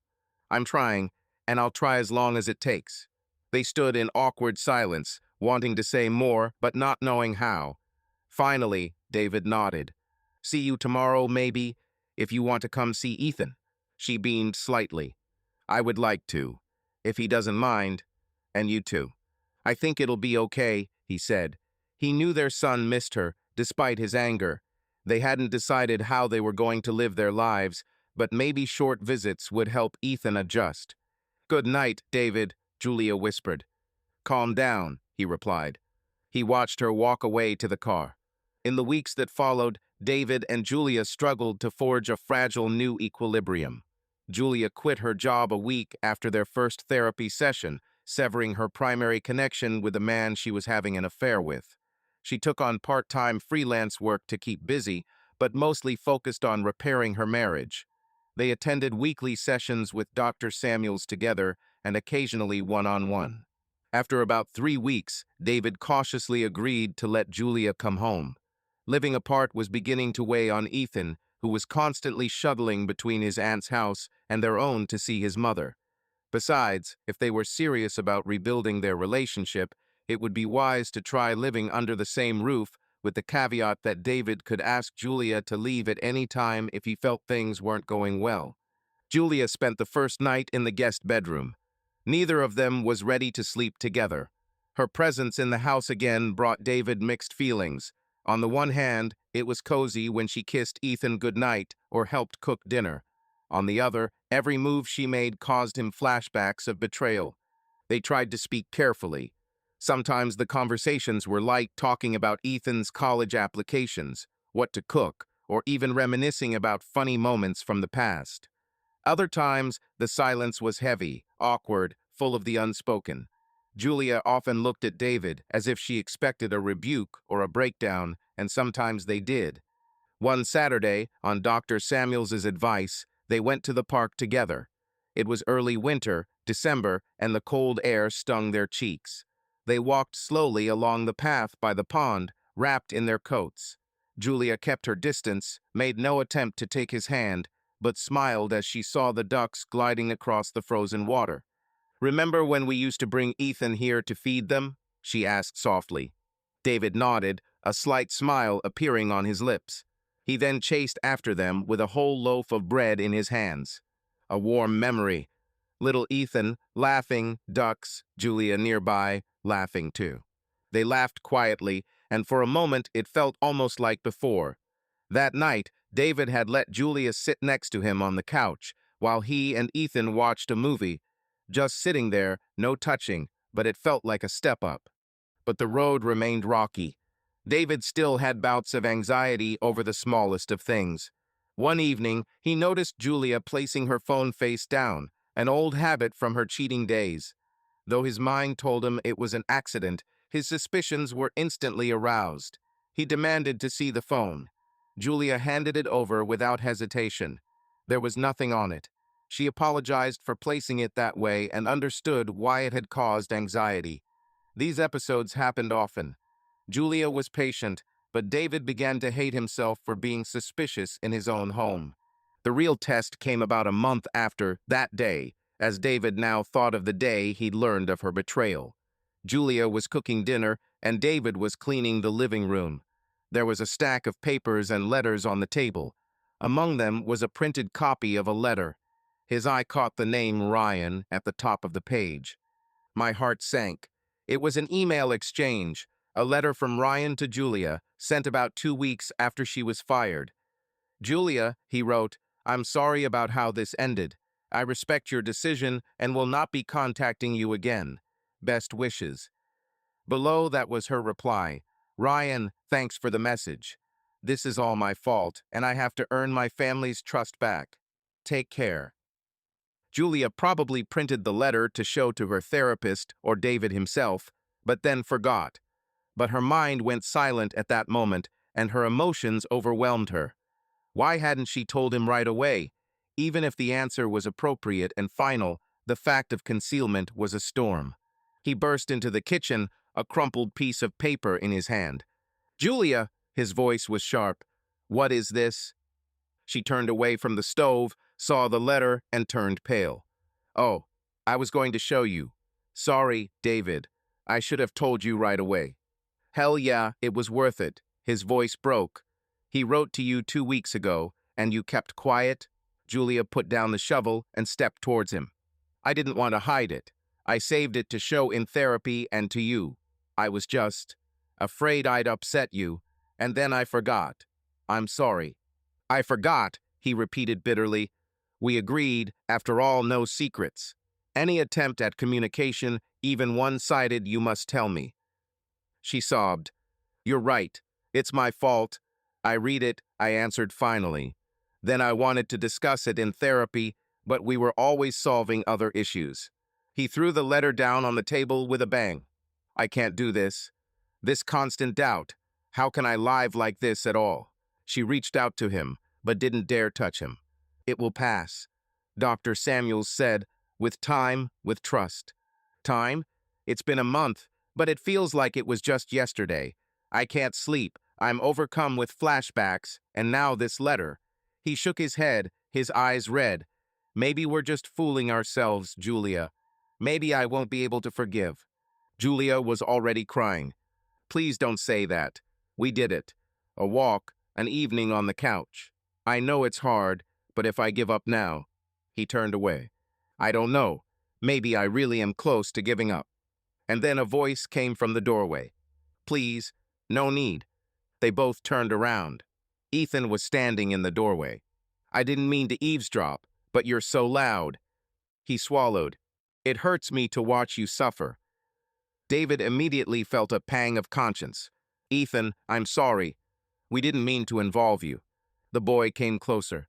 "I'm trying, and I'll try as long as it takes." They stood in awkward silence, wanting to say more, but not knowing how. Finally, David nodded. "See you tomorrow, maybe, if you want to come see Ethan." She beamed slightly. "I would like to, if he doesn't mind, and you too." "I think it'll be okay," he said. He knew their son missed her, despite his anger. They hadn't decided how they were going to live their lives, but maybe short visits would help Ethan adjust. "Good night, David," Julia whispered. "Calm down," he replied. He watched her walk away to the car. In the weeks that followed, David and Julia struggled to forge a fragile new equilibrium. Julia quit her job a week after their first therapy session, severing her primary connection with the man she was having an affair with. She took on part-time freelance work to keep busy, but mostly focused on repairing her marriage. They attended weekly sessions with Dr. Samuels together and occasionally one-on-one. After about 3 weeks, David cautiously agreed to let Julia come home. Living apart was beginning to weigh on Ethan, who was constantly shuttling between his aunt's house and their own to see his mother. Besides, if they were serious about rebuilding their relationship, it would be wise to try living under the same roof, with the caveat that David could ask Julia to leave at any time if he felt things weren't going well. Julia spent the first night in the guest bedroom. Neither of them was ready to sleep together. Her presence in the house again brought David mixed feelings. On the one hand, it was cozy when she kissed Ethan goodnight or helped cook dinner. On the other, every move she made caused him flashbacks of betrayal. They tried to speak carefully. Sometimes the conversations were light, talking about Ethan's college applications, what to cook, or even reminiscing about funny moments from the past. Other times, the silence was heavy, awkward, full of the unspoken. Julia often looked at David as if she expected a rebuke or a breakdown, and sometimes they did. One Saturday, on Dr. Samuels's advice, they went to the park together. It was early winter, December, and the cold air stung their cheeks. They walked slowly along the path by the pond, wrapped in their coats. Julia kept her distance, made no attempt to take his hand, but smiled as she saw the ducks gliding across the frozen water. "Remember when we used to bring Ethan here to feed them?" she asked softly. David nodded, a slight smile appearing on his lips. He then chased after them with a whole loaf of bread in his hands. A warm memory. Little Ethan, laughing, ducks, Julia nearby, laughing too. They laughed quietly, and for a moment it felt almost like before. That night, David had let Julia sit next to him on the couch, while he and Ethan watched a movie. Just sitting there, no touching, but it felt like a step up. But the road remained rocky. David still had bouts of anxiety over the smallest of things. One evening, he noticed Julia placing her phone face down, an old habit from her cheating days. Though his mind told him it was an accident, his suspicions were instantly aroused. He demanded to see the phone. Julia handed it over without hesitation. There was nothing on it. She apologized for placing it that way and understood why it had caused anxiety. These episodes happened often. Julia was patient, but David began to hate himself for being suspicious in his own home. The real test came about a month after that day, as David now thought of the day he'd learned of her betrayal. Julia was cooking dinner, and David was cleaning the living room. There was a stack of papers and letters on the table. Among them was a printed copy of a letter. His eye caught the name Ryan at the top of the page. My heart sank. It was an email exchange, a letter from Ryan to Julia, sent about 2 weeks after she was fired. Julia, he wrote, I'm sorry about how this ended. I respect your decision and will not be contacting you again. Best wishes. Below that was her reply. Ryan, thanks for the message. This is all my fault, and I have to earn my family's trust back. Take care. Julia probably printed the letter to show to her therapist or David himself, but then forgot. But her mind went silent at that moment, and her emotions overwhelmed her. Why hadn't she told him right away? Even if the answer was appropriate and final, the fact of concealment was a storm. He burst into the kitchen, a crumpled piece of paper in his hand. Julia, his voice was sharp. What is this? She turned away from the stove, saw the letter, and turned pale. Oh, I was going to show you. Sorry, David. I should have told you right away. Hell yeah, it was worth it. His voice broke. He wrote to you 2 weeks ago, and you kept quiet? Julia put down the shovel and stepped towards him. I didn't want to hide it. I saved it to show in therapy and to you. I was just afraid I'd upset you, and then I forgot. I'm sorry. I forgot, he repeated bitterly. We agreed, after all, no secrets. Any attempt at communication, even one-sided, you must tell me. She sobbed. You're right. It's my fault. I read it, I answered finally. Then I wanted to discuss it in therapy, but we were always solving other issues. He threw the letter down on the table with a bang. I can't do this. This constant doubt. How can I live like this at all? She reached out to him, but didn't dare touch him. It will pass. Dr. Samuels said, with time, with trust. Time? It's been a month, but it feels like it was just yesterday. I can't sleep. I'm overcome with flashbacks, and now this letter. He shook his head, his eyes red. Maybe we're just fooling ourselves, Julia. Maybe I won't be able to forgive. Julia was already crying. Please don't say that. We did it. A walk, an evening on the couch. I know it's hard, but if I give up now. He turned away. I don't know. Maybe I really am close to giving up. And then a voice came from the doorway. Please, no need. They both turned around. Ethan was standing in the doorway. I didn't mean to eavesdrop, but you're so loud. He swallowed. It hurts me to watch you suffer. David immediately felt a pang of conscience. Ethan, I'm sorry. We didn't mean to involve you. The boy came closer.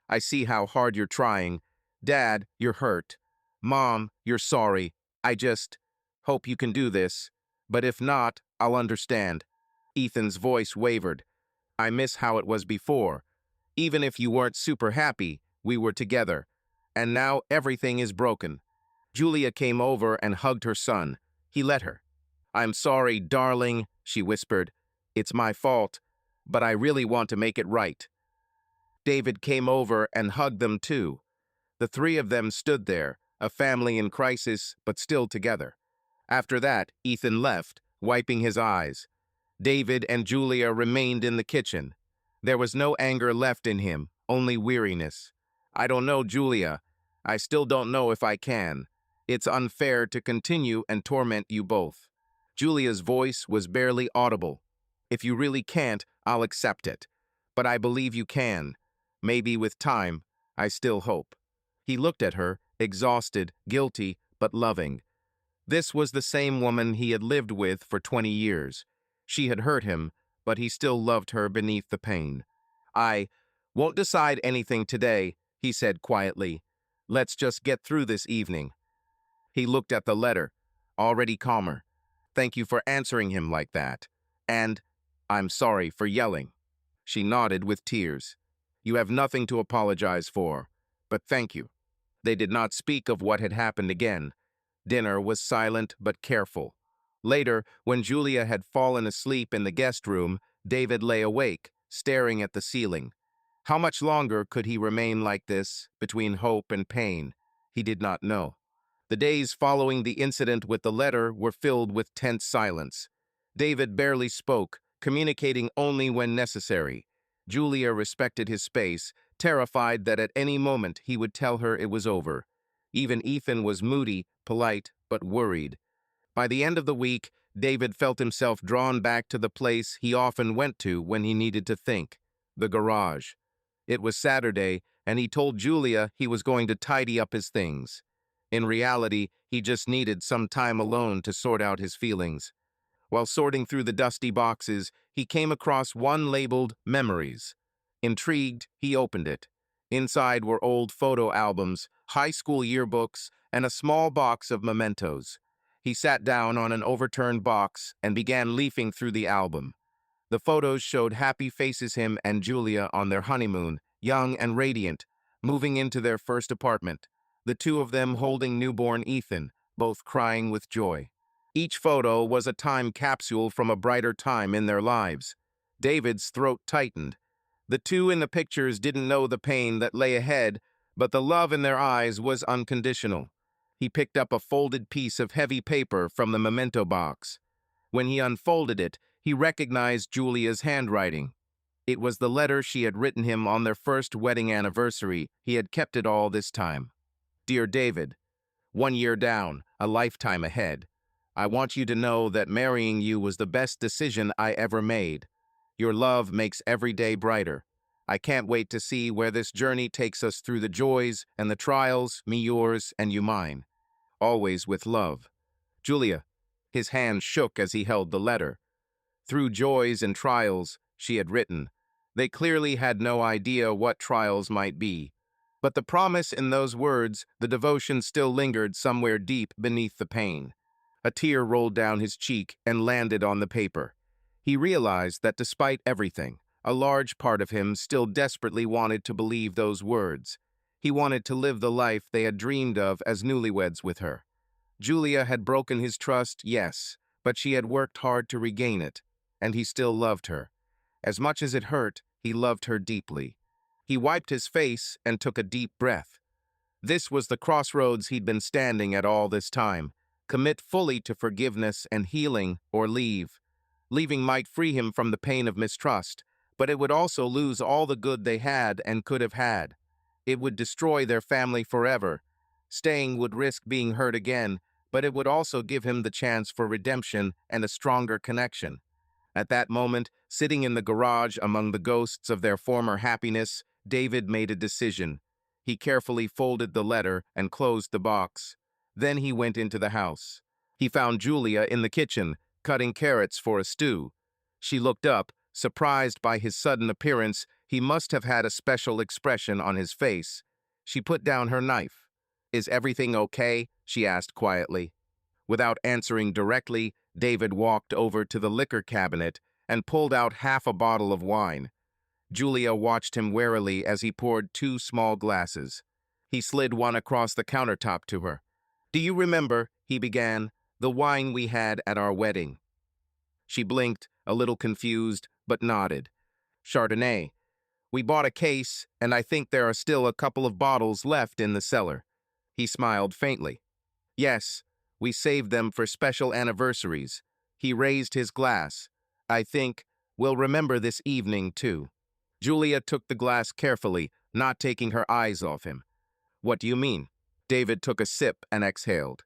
I see how hard you're trying. Dad, you're hurt. Mom, you're sorry. I just hope you can do this. But if not, I'll understand. Ethan's voice wavered. I miss how it was before. Even if you weren't super happy, we were together. And now everything is broken. Julia came over and hugged her son. He let her. I'm sorry, darling, she whispered. It's my fault, but I really want to make it right. David came over and hugged them too. The three of them stood there, a family in crisis, but still together. After that, Ethan left, wiping his eyes. David and Julia remained in the kitchen. There was no anger left in him, only weariness. I don't know, Julia. I still don't know if I can. It's unfair to continue and torment you both. Julia's voice was barely audible. If you really can't, I'll accept it. But I believe you can. Maybe with time, I still hope. He looked at her, exhausted, guilty, but loving. This was the same woman he had lived with for 20 years. She had hurt him, but he still loved her beneath the pain. I won't decide anything today, he said quietly. Let's just get through this evening. He looked at the letter, already calmer. Thank you for answering him like that. And I'm sorry for yelling. She nodded with tears. You have nothing to apologize for, but thank you. They did not speak of what had happened again. Dinner was silent but careful. Later, when Julia had fallen asleep in the guest room, David lay awake, staring at the ceiling. How much longer could he remain like this, between hope and pain? He did not know. The days following the incident with the letter were filled with tense silence. David barely spoke, communicating only when necessary. Julia respected his space, terrified that at any moment he would tell her it was over. Even Ethan was moody, polite, but worried. By the end of the week, David felt himself drawn back to the place he often went to when he needed to think, the garage. It was Saturday, and he told Julia he was going to tidy up his things. In reality, he just needed some time alone to sort out his feelings. While sorting through the dusty boxes, he came across one labeled Memories. Intrigued, he opened it. Inside were old photo albums, high school yearbooks, and a small box of mementos. He sat down on an overturned box and began leafing through the album. The photos showed happy faces him and Julia on their honeymoon, young and radiant, moving into their first apartment, the two of them holding newborn Ethan, both crying with joy. Each photo was a time capsule from a brighter time in their lives. David's throat tightened. The two in the pictures didn't know the pain that lay ahead, but the love in their eyes was unconditional. He picked up a folded piece of heavy paper from the memento box. When he unfolded it, he recognized Julia's handwriting. It was the letter she had written him on their first wedding anniversary. He had kept it all this time. Dear David, 1 year down, a lifetime ahead. I want you to know that marrying you was the best decision I ever made. Your love makes every day brighter. I can't wait to see where this journey takes us through the joys and the trials, me yours and you mine. Always with love. Julia. His hand shook as he held the letter. Through joys and trials, she had written. They clearly had no idea what trials might be. But the promise in those words, the devotion still lingered somewhere deep beneath the pain. A tear rolled down his cheek and landed on the paper. He realized that despite everything, a large part of him still desperately wanted to believe those words. He wanted to live the life they had dreamed of as newlyweds with her. Julia had broken his trust, yes, but she had worked hard to regain it, and he still loved her. As much as it hurt, he loved her deeply. He wiped his face and took a deep breath. This was the crossroads he'd been standing at all this time. Commit fully to forgiveness and healing, or leave. Leaving might free him from the pain of mistrust, but it would also lose all the good they had and could have had. It would destroy their family forever. Staying would risk being hurt again, but it would also give him the chance for redemption and a stronger connection. At that moment, sitting in the garage among the ghosts of their former happiness, David made a decision. He carefully folded the letter and closed the box. Then he went into the house. He found Julia in the kitchen, cutting carrots for a stew. She looked up, surprised by his sudden appearance. He must have had a special expression on his face. She put down her knife. "Is everything okay?" she asked quietly. Without answering directly, David walked over to the liquor cabinet and pulled out half a bottle of wine. Julia watched him warily as he poured 2 small glasses. He slid one across the countertop to her. "Do you remember," he began, "the wine we had at our wedding?" She blinked, a little confused, but nodded. "Chardonnay. We bought a case, and I think there are still a couple of bottles left in the cellar." He smiled faintly. "Yes, we saved them for special anniversaries." He raised his glass. "I think we'll remember this evening, too." Julia took the glass carefully, not taking her eyes off him. "What do you mean?" David took a sip and exhaled.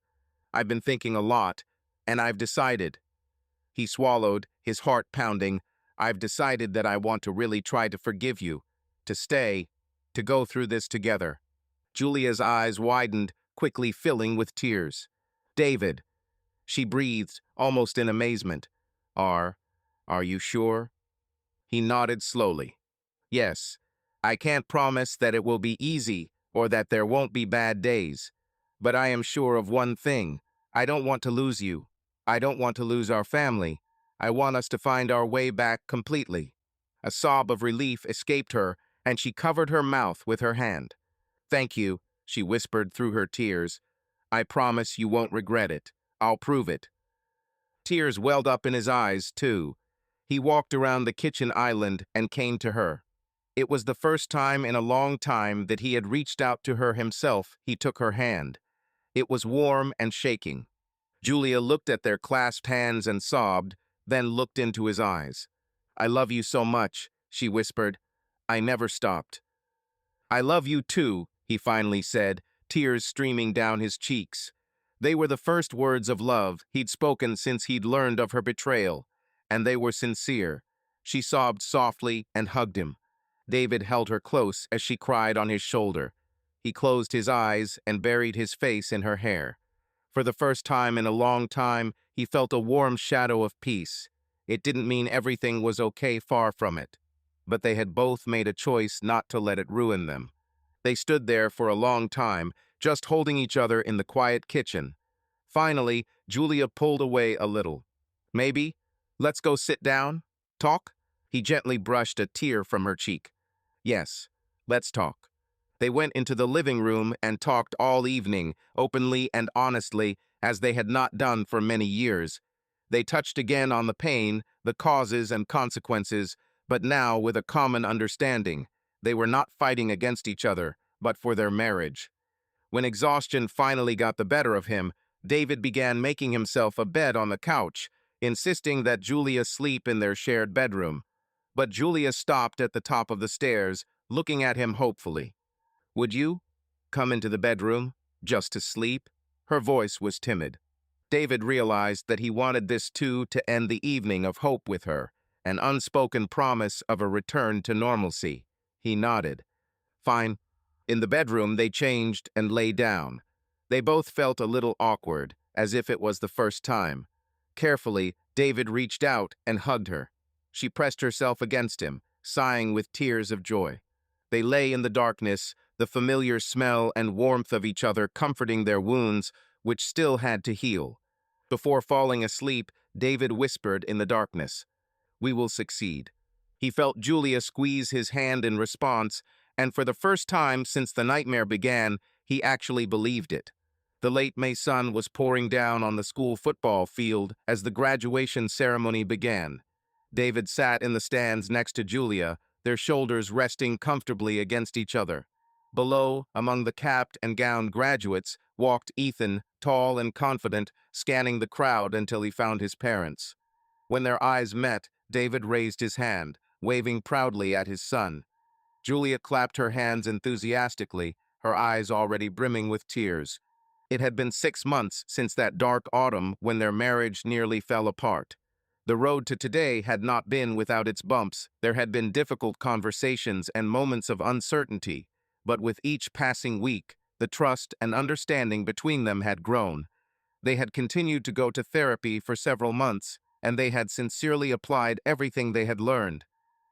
"I've been thinking a lot, and I've decided." He swallowed, his heart pounding. "I've decided that I want to really try to forgive you, to stay, to go through this together." Julia's eyes widened, quickly filling with tears. "David," she breathed, almost in amazement. Are you sure?" He nodded slowly. "Yes, I can't promise that it will be easy or that there won't be bad days. But I am sure of one thing. I don't want to lose you. I don't want to lose our family. I want us to find our way back completely." A sob of relief escaped her, and she covered her mouth with her hand. "Thank you," she whispered through her tears. "I promise you won't regret it. I'll prove it." Tears welled up in his eyes, too. He walked around the kitchen island and came to her. It was the first time in a long time that he had reached out to her himself. He took her hand. It was warm and shaking. Julia looked at their clasped hands and sobbed, then looked into his eyes. "I love you so much," she whispered. "I never stopped." "I love you too," he finally said, tears streaming down his cheeks. They were the first words of love he'd spoken since he'd learned of her betrayal, and they were sincere. She sobbed softly and hugged him. David held her close as she cried on his shoulder. He closed his eyes and buried his face in her hair. For the first time in a long time, he felt a warm shadow of peace. It didn't mean everything was okay, far from it. But they had both made a choice not to let it ruin them. They stood there for a long time, just holding each other in the quiet kitchen. Finally, Julia pulled away a little. "Maybe? Let's go sit down? Talk?" He gently brushed a tear from her cheek. "Yes, let's talk." They went into the living room and talked all evening, openly and honestly, as they had not done for many years. They touched again on the pain, the causes and consequences, but now with a common understanding. They were not fighting against each other, but for their marriage. When exhaustion finally got the better of him, David began making himself a bed on the couch, insisting that Julia sleep in their shared bedroom. But Julia stopped at the top of the stairs, looking at him hopefully. "Would you come into the bedroom just to sleep?" Her voice was timid. David realized that he wanted this too to end the evening of hope with her, an unspoken promise of a return to normalcy. He nodded. "Fine." In the bedroom, they changed and lay down. They both felt a little awkward, as if it was the first time. Carefully, David reached out and hugged her. She pressed herself against him, sighing with tears of joy. They lay in the darkness, the familiar smell and warmth of each other comforting their wounds, which still had to heal. Before falling asleep, David whispered in the darkness, "We will succeed." He felt Julia squeeze his hand in response, and for the first time since the nightmare began, he actually believed it. The late May sun was pouring down on the school football field as the graduation ceremony began. David sat in the stands next to Julia, their shoulders resting comfortably against each other. Below, among the capped and gowned graduates, walked Ethan, tall and confident, scanning the crowd until he found his parents. When their eyes met, David raised his hand, waving proudly at his son. Julia clapped her hands enthusiastically, her eyes already brimming with tears. It had been 6 months since that dark autumn when their marriage nearly fell apart. The road to today had not been without its bumps. There had been difficult conversations and moments of uncertainty, but with each passing week, the trust and understanding between them had grown. They had continued to go to therapy for several months, and they had sincerely applied everything they had learned.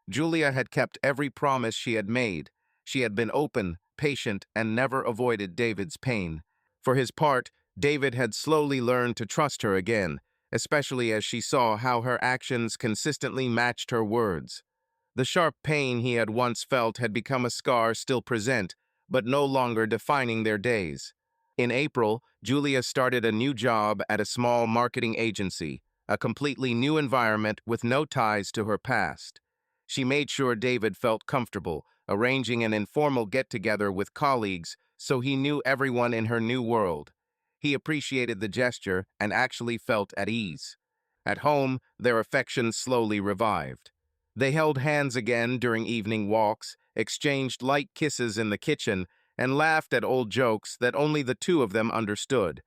Julia had kept every promise she had made. She had been open, patient, and never avoided David's pain. For his part, David had slowly learned to trust her again, especially as she saw how her actions consistently matched her words. The sharp pain he had once felt had become a scar still present, but no longer defining their days. In April, Julia started a new job at a small marketing agency, a completely new environment with no ties to her past. She made sure David felt comfortable, arranging an informal get-together with colleagues so he knew everyone in her new world. He appreciated the gesture and actually felt at ease. At home, their affection slowly revived. They held hands again during evening walks, exchanged light kisses in the kitchen, and laughed at old jokes that only the two of them understood.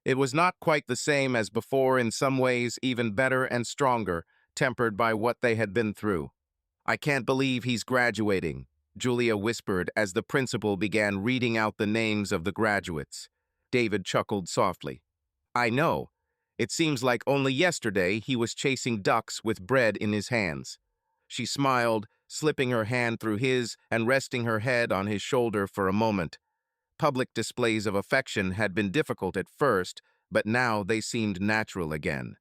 It was not quite the same as before, in some ways even better and stronger, tempered by what they had been through. "I can't believe he's graduating," Julia whispered as the principal began reading out the names of the graduates. David chuckled softly. "I know. It seems like only yesterday he was chasing ducks with bread in his hands." She smiled, slipping her hand through his and resting her head on his shoulder for a moment. Public displays of affection had been difficult at first, but now they seemed natural again.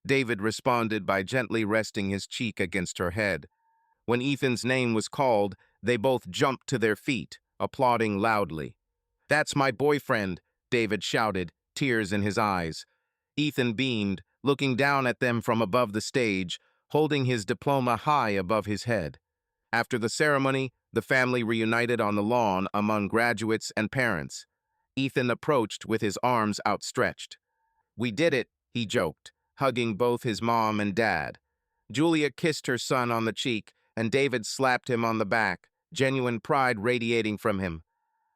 David responded by gently resting his cheek against her head. When Ethan's name was called, they both jumped to their feet, applauding loudly. "That's my boyfriend," David shouted, tears in his eyes. Ethan beamed, looking down at them from above the stage, holding his diploma high above his head. After the ceremony, the family reunited on the lawn among graduates and parents. Ethan approached with his arms outstretched. "We did it," he joked, hugging both his mom and dad. Julia kissed her son on the cheek, and David slapped him on the back, genuine pride radiating from him.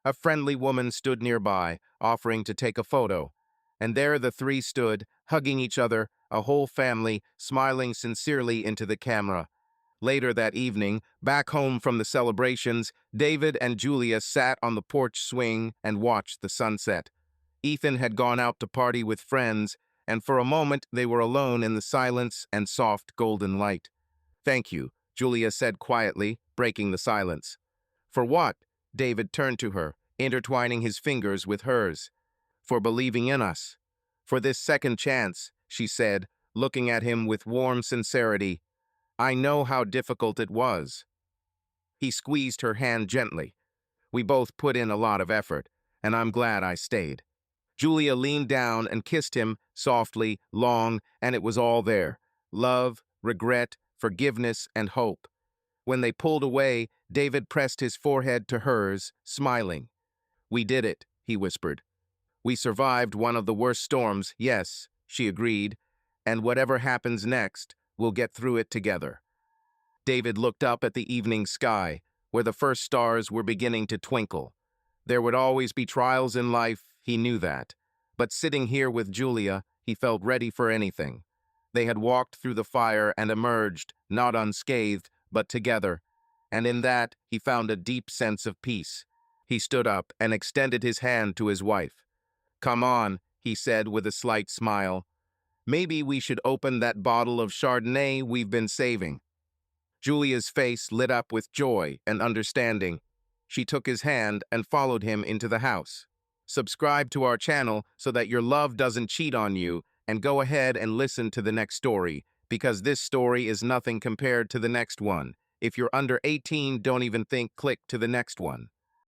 A friendly woman stood nearby, offering to take a photo. And there the three stood, hugging each other, a whole family, smiling sincerely into the camera. Later that evening, back home from the celebrations, David and Julia sat on the porch swing and watched the sunset. Ethan had gone out to party with friends, and for a moment they were alone in the silence and soft golden light. "Thank you," Julia said quietly, breaking the silence. "For what?" David turned to her, intertwining his fingers with hers. "For believing in us. For this second chance," she said, looking at him with warm sincerity. "I know how difficult it was." He squeezed her hand gently. "We both put in a lot of effort, and I'm glad I stayed." Julia leaned down and kissed him, softly, long, and it was all there. Love, regret, forgiveness, and hope. When they pulled away, David pressed his forehead to hers, smiling. "We did it," he whispered. "We survived one of the worst storms, yes," she agreed, "and whatever happens next, we'll get through it together." David looked up at the evening sky, where the first stars were beginning to twinkle. There would always be trials in life, he knew that. But sitting here with Julia, he felt ready for anything. They had walked through the fire and emerged, not unscathed, but together. And in that, he found a deep sense of peace. He stood up and extended his hand to his wife. "Come on," he said with a slight smile. "Maybe we should open that bottle of Chardonnay we've been saving." Julia's face lit up with joy and understanding. She took his hand and followed him into the house. Subscribe to our channel so that your love doesn't cheat on you, and go ahead and listen to the next story, because this story is nothing compared to the next one. If you're under 18, don't even think click to the next one.